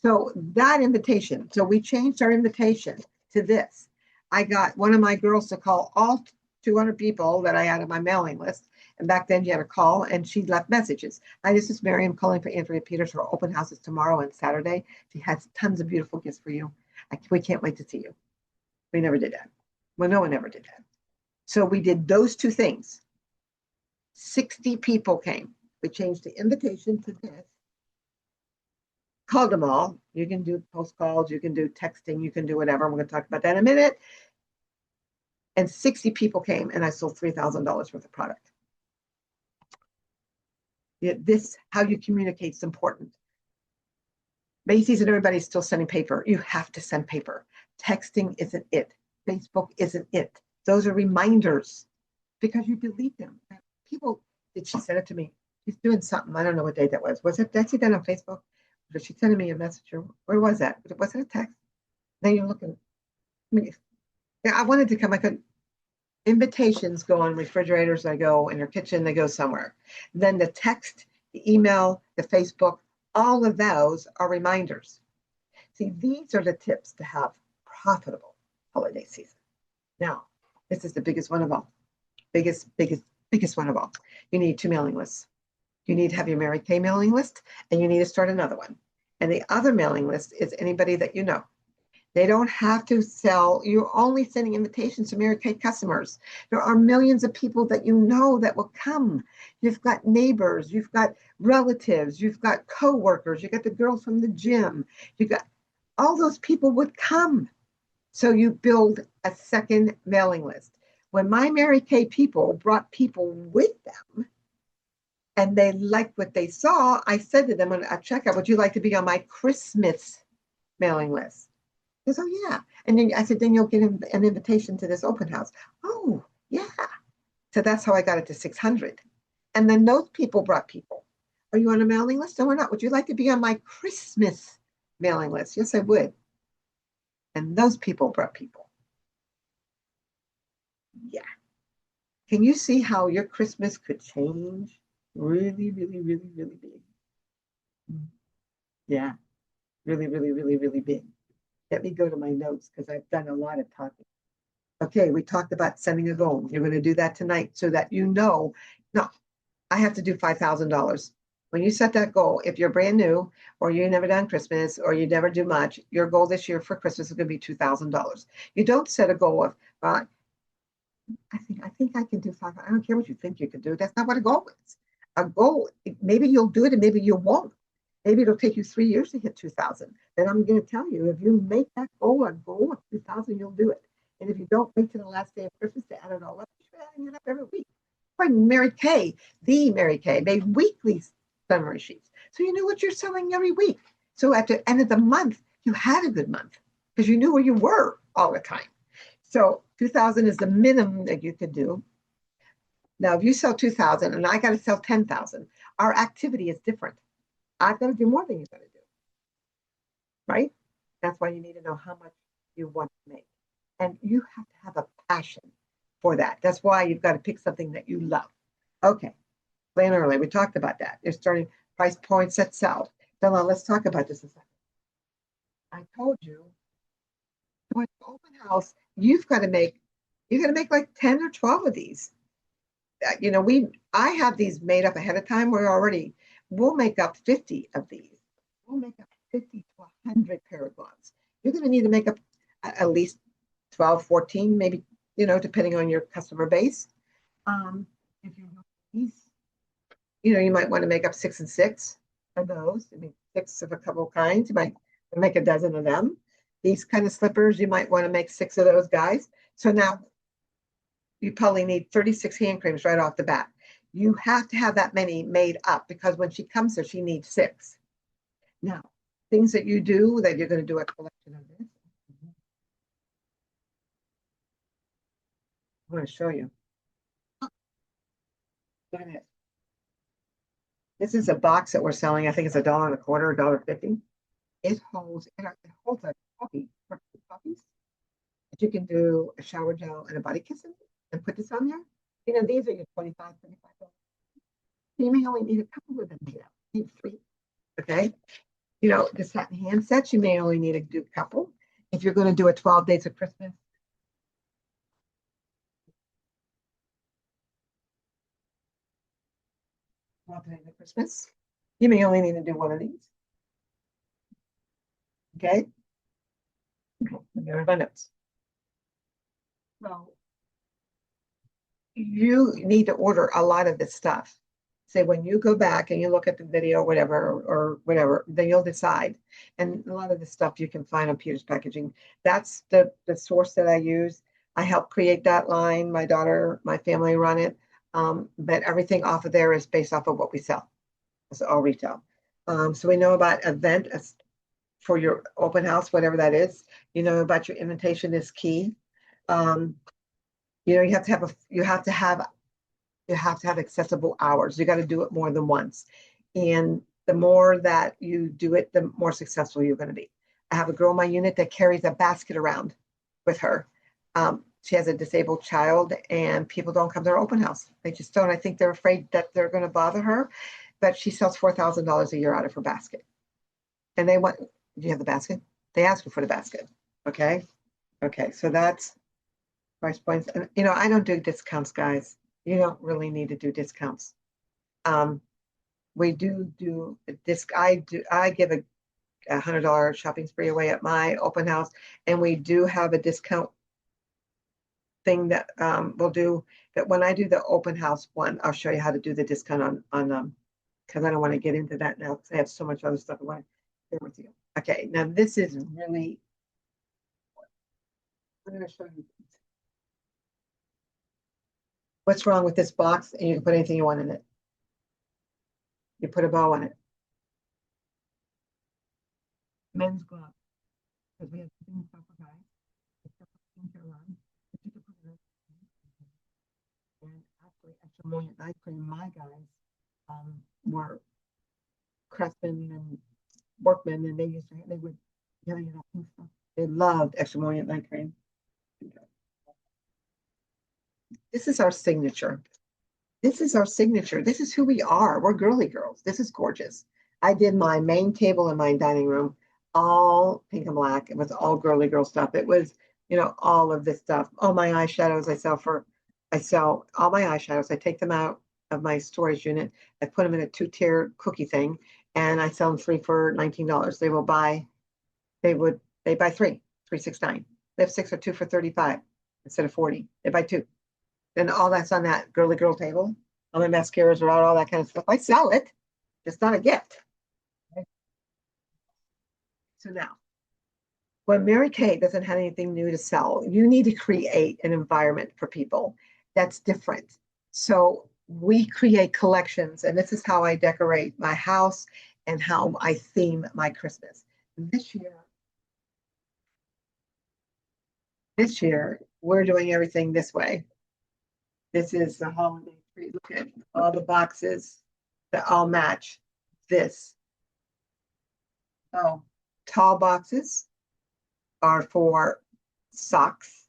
So that invitation. So we changed our invitation to this. I got one of my girls to call all 200 people that I had on my mailing list. And back then you had to call and she left messages. Hi, this is Mary. I'm calling for Andrea Peters. Her open house is tomorrow and Saturday. She has tons of beautiful gifts for you. We can't wait to see you. We never did that. Well, no one ever did that. So we did those 2 things. 60 people came. We changed the invitation to this. Called them all. You can do post calls, you can do texting, you can do whatever. We're going to talk about that in a minute. And 60 people came and I sold $3,000 worth of product. This, how you communicate is important. Macy's and everybody's still sending paper. You have to send paper. Texting isn't it. Facebook isn't it. Those are reminders because you delete them. People, did she send it to me? She's doing something. I don't know what date that was. Was it Betsy done on Facebook? Or did she send me a message? Where was that? Was it a text? Then you're looking. I wanted to come. I couldn't. Invitations go on refrigerators. They go in your kitchen. They go somewhere. Then the text, the email, the Facebook, all of those are reminders. See, these are the tips to have profitable holiday season. Now, this is the biggest one of all. Biggest one of all. You need 2 mailing lists. You need to have your Mary Kay mailing list, and you need to start another one. And the other mailing list is anybody that you know. They don't have to sell. You're only sending invitations to Mary Kay customers. There are millions of people that you know that will come. You've got neighbors, you've got relatives, you've got coworkers, you've got the girls from the gym. You've got all those people would come. So you build a second mailing list. When my Mary Kay people brought people with them and they liked what they saw, I said to them at checkout, would you like to be on my Christmas mailing list? He goes, oh, yeah. And then I said, then you'll get an invitation to this open house. Oh, yeah. So that's how I got it to 600. And then those people brought people. Are you on a mailing list? No, we're not. Would you like to be on my Christmas mailing list? Yes, I would. And those people brought people. Yeah. Can you see how your Christmas could change? Really, really, really, really big. Yeah. Really, really, really, really big. Let me go to my notes because I've done a lot of talking. Okay, we talked about setting a goal. You're going to do that tonight so that you know, no, I have to do $5,000. When you set that goal, if you're brand new or you've never done Christmas or you never do much, your goal this year for Christmas is going to be $2,000. You don't set a goal of, I think I can do 5. I don't care what you think you can do. That's not what a goal is. A goal, maybe you'll do it and maybe you won't. Maybe it'll take you 3 years to hit 2,000. Then I'm going to tell you, if you make that goal a goal of 2,000, you'll do it. And if you don't wait to the last day of Christmas to add it all up, you're adding it up every week. Mary Kay, made weekly summary sheets. So you knew what you're selling every week. So at the end of the month, you had a good month because you knew where you were all the time. So 2,000 is the minimum that you could do. Now, if you sell 2,000 and I got to sell 10,000, our activity is different. I've got to do more than you got to do. Right? That's why you need to know how much you want to make. And you have to have a passion for that. That's why you've got to pick something that you love. Okay. Plan early. We talked about that. You're starting price points that sell. So now let's talk about this a second. I told you, with open house, you're going to make like 10 or 12 of these. I have these made up ahead of time. We'll make up 50 of these. We'll make up 50 to 100 pair of gloves. You're going to need to make up at least 12, 14, maybe, depending on your customer base. If you know these, you might want to make up 6 and 6 of those. I mean, 6 of a couple of kinds. You might make a dozen of them. These kind of slippers, you might want to make 6 of those guys. So now you probably need 36 hand creams right off the bat. You have to have that many made up because when she comes there, she needs 6. Now, things that you do that you're going to do a collection of this. I'm going to show you. Look at this. This is a box that we're selling. I think it's $1.25, $1.50. It holds a puppy for puppies. But you can do a shower gel and a body kiss and put this on there. These are your $25, $25. You may only need a couple of them made up. You need 3. Okay. The satin hand sets, you may only need to do a couple. If you're going to do a 12 days of Christmas, 12 days of Christmas, you may only need to do 1 of these. Okay. There's my notes. So you need to order a lot of this stuff. Say when you go back and you look at the video or whatever, then you'll decide. And a lot of the stuff you can find on Peter's Packaging. That's the source that I use. I help create that line. My daughter, my family run it. But everything off of there is based off of what we sell. It's all retail. So we know about event for your open house, whatever that is. About your invitation is key. You have to have accessible hours. You got to do it more than once. And the more that you do it, the more successful you're going to be. I have a girl in my unit that carries a basket around with her. She has a disabled child and people don't come to her open house. They just don't. I think they're afraid that they're going to bother her, but she sells $4,000 a year out of her basket. And do you have the basket? They ask you for the basket. Okay. Okay, so that's price points. And I don't do discounts, guys. You don't really need to do discounts. Um, we do a disc. I give a $100 shopping spree away at my open house, and we do have a discount thing that we'll do. That when I do the open house one, I'll show you how to do the discount on because I don't want to get into that now because I have so much other stuff I want to share with you. Okay, now this is really. I'm going to show you what's wrong with this box, and you can put anything you want in it. You put a bow on it. Men's glove, because we have things for guys. Except for skincare line, but you can put it in. And actually, extra emollient night cream, my guys were craftsmen and workmen, and they would stuff. They loved extra emollient night cream. This is our signature. This is our signature. This is who we are. We're girly girls. This is gorgeous. I did my main table in my dining room all pink and black. It was all girly girl stuff. It was, all of this stuff. All my eyeshadows I sell all my eyeshadows. I take them out of my storage unit. I put them in a two-tier cookie thing, and I sell them free for $19. They buy three, 369. They have six or two for 35 instead of 40. They buy two. Then all that's on that girly girl table. All my mascaras are out, all that kind of stuff. I sell it. It's not a gift. So now, when Mary Kay doesn't have anything new to sell, you need to create an environment for people that's different. So we create collections, and this is how I decorate my house and how I theme my Christmas. This year, this year, we're doing everything this way. This is the holiday tree. Look at all the boxes that all match this. Oh, tall boxes are for socks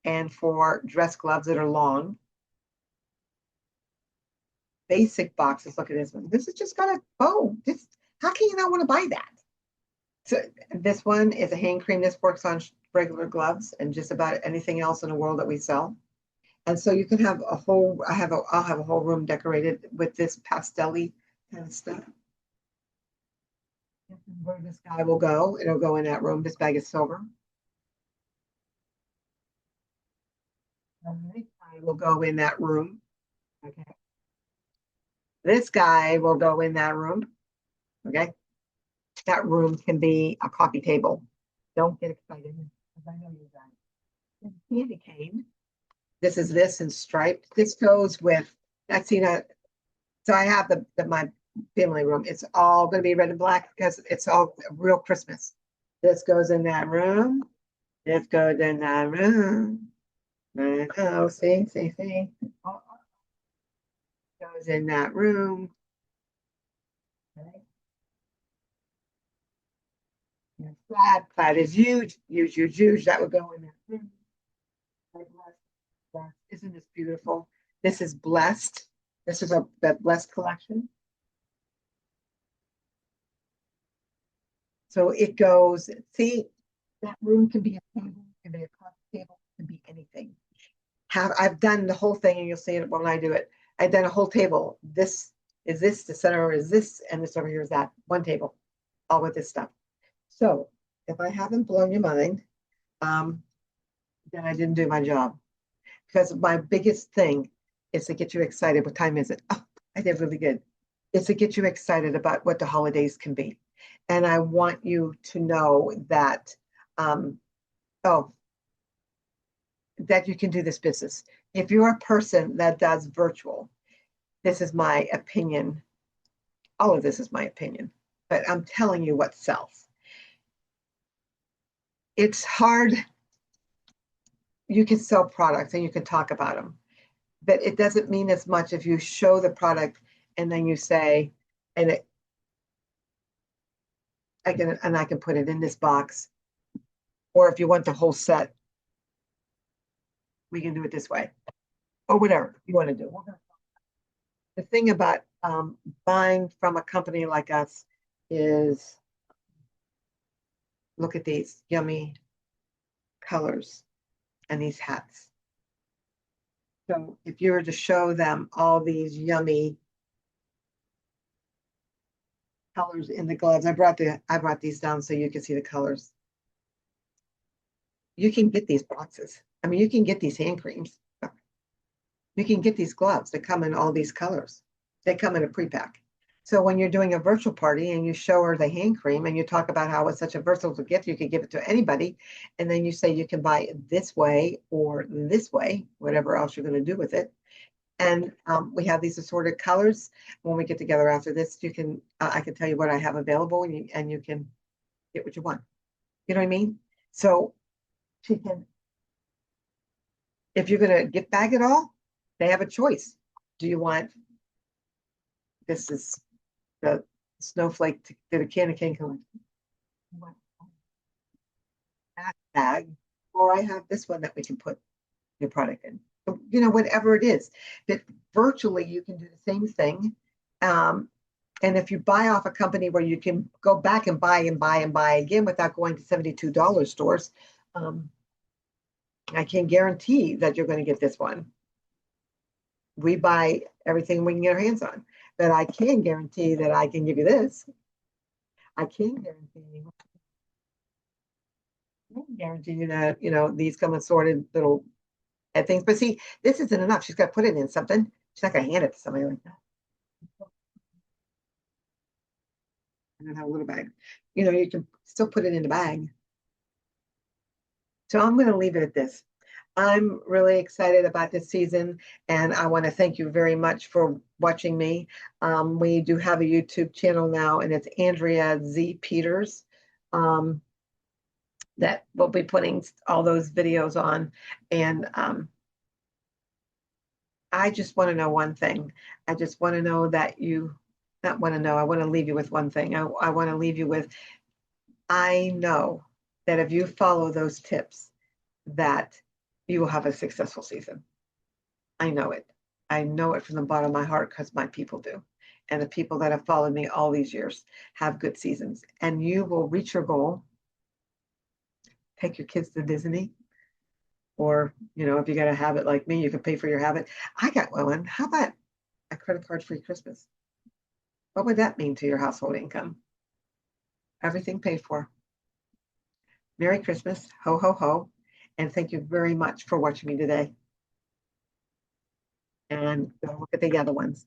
and for dress gloves that are long. Basic boxes. Look at this one. This is just got a bow. How can you not want to buy that? So this one is a hand cream. This works on regular gloves and just about anything else in the world that we sell. And so you can have I'll have a whole room decorated with this pastel-y kind of stuff. This is where this guy will go. It'll go in that room. This bag is silver. This guy will go in that room. Okay. This guy will go in that room. Okay. That room can be a coffee table. Don't get excited because I know you guys. Candy cane. This is this in striped. This goes with, I've seen a, so I have my family room. It's all going to be red and black because it's all real Christmas. This goes in that room. This goes in that room. Oh, see. Oh, goes in that room. Okay. Plaid is huge. That would go in that room. Isn't this beautiful? This is blessed. This is the blessed collection. So it goes, see, that room can be a table, can be a coffee table, can be anything. I've done the whole thing, and you'll see it when I do it. I've done a whole table. This is this, the center is this, and this over here is that. One table, all with this stuff. So if I haven't blown your mind, then I didn't do my job. Because my biggest thing is to get you excited. What time is it? Oh, I did really good. It's to get you excited about what the holidays can be. And I want you to know that, oh, that you can do this business. If you're a person that does virtual, this is my opinion. All of this is my opinion, but I'm telling you what sells. It's hard. You can sell products and you can talk about them, but it doesn't mean as much if you show the product and then you say, and I can put it in this box, or if you want the whole set, we can do it this way, or whatever you want to do. The thing about buying from a company like us is, look at these, yummy. colors and these hats. So if you were to show them all these yummy colors in the gloves, I brought these down so you can see the colors. You can get these boxes. I mean, you can get these hand creams. You can get these gloves that come in all these colors. They come in a pre-pack. So when you're doing a virtual party and you show her the hand cream and you talk about how it's such a versatile gift, you could give it to anybody. And then you say you can buy it this way or this way, whatever else you're going to do with it. And we have these assorted colors. When we get together after this, you can I can tell you what I have available, and you can get what you want. You know what I mean? So she can, if you're going to gift bag it all, they have a choice. Do you want, this is the snowflake to the candy cane color, that bag, or I have this one that we can put your product in. So, you know, whatever it is, that virtually you can do the same thing. And if you buy off a company where you can go back and buy and buy and buy again without going to $72 stores, I can guarantee that you're going to get this one. We buy everything we can get our hands on, but I can guarantee that I can give you this. I can guarantee you that, you know, these come in sorted little things. But see, this isn't enough. She's got to put it in something. She's not going to hand it to somebody like that. And then have a little bag. You know, you can still put it in the bag. So I'm going to leave it at this. I'm really excited about this season, and I want to thank you very much for watching me. We do have a YouTube channel now, and it's Andrea Z. Peters. That we'll be putting all those videos on. And I just want to know one thing. I just want to know that you, not want to know, I want to leave you with one thing. I want to leave you with, I know that if you follow those tips, that you will have a successful season. I know it. I know it from the bottom of my heart because my people do. And the people that have followed me all these years have good seasons. And you will reach your goal. Take your kids to Disney. Or, you know, if you got a habit like me, you can pay for your habit. I got one. How about a credit card free Christmas? What would that mean to your household income? Everything paid for. Merry Christmas. Ho, ho, ho. And thank you very much for watching me today. And go look at the other ones.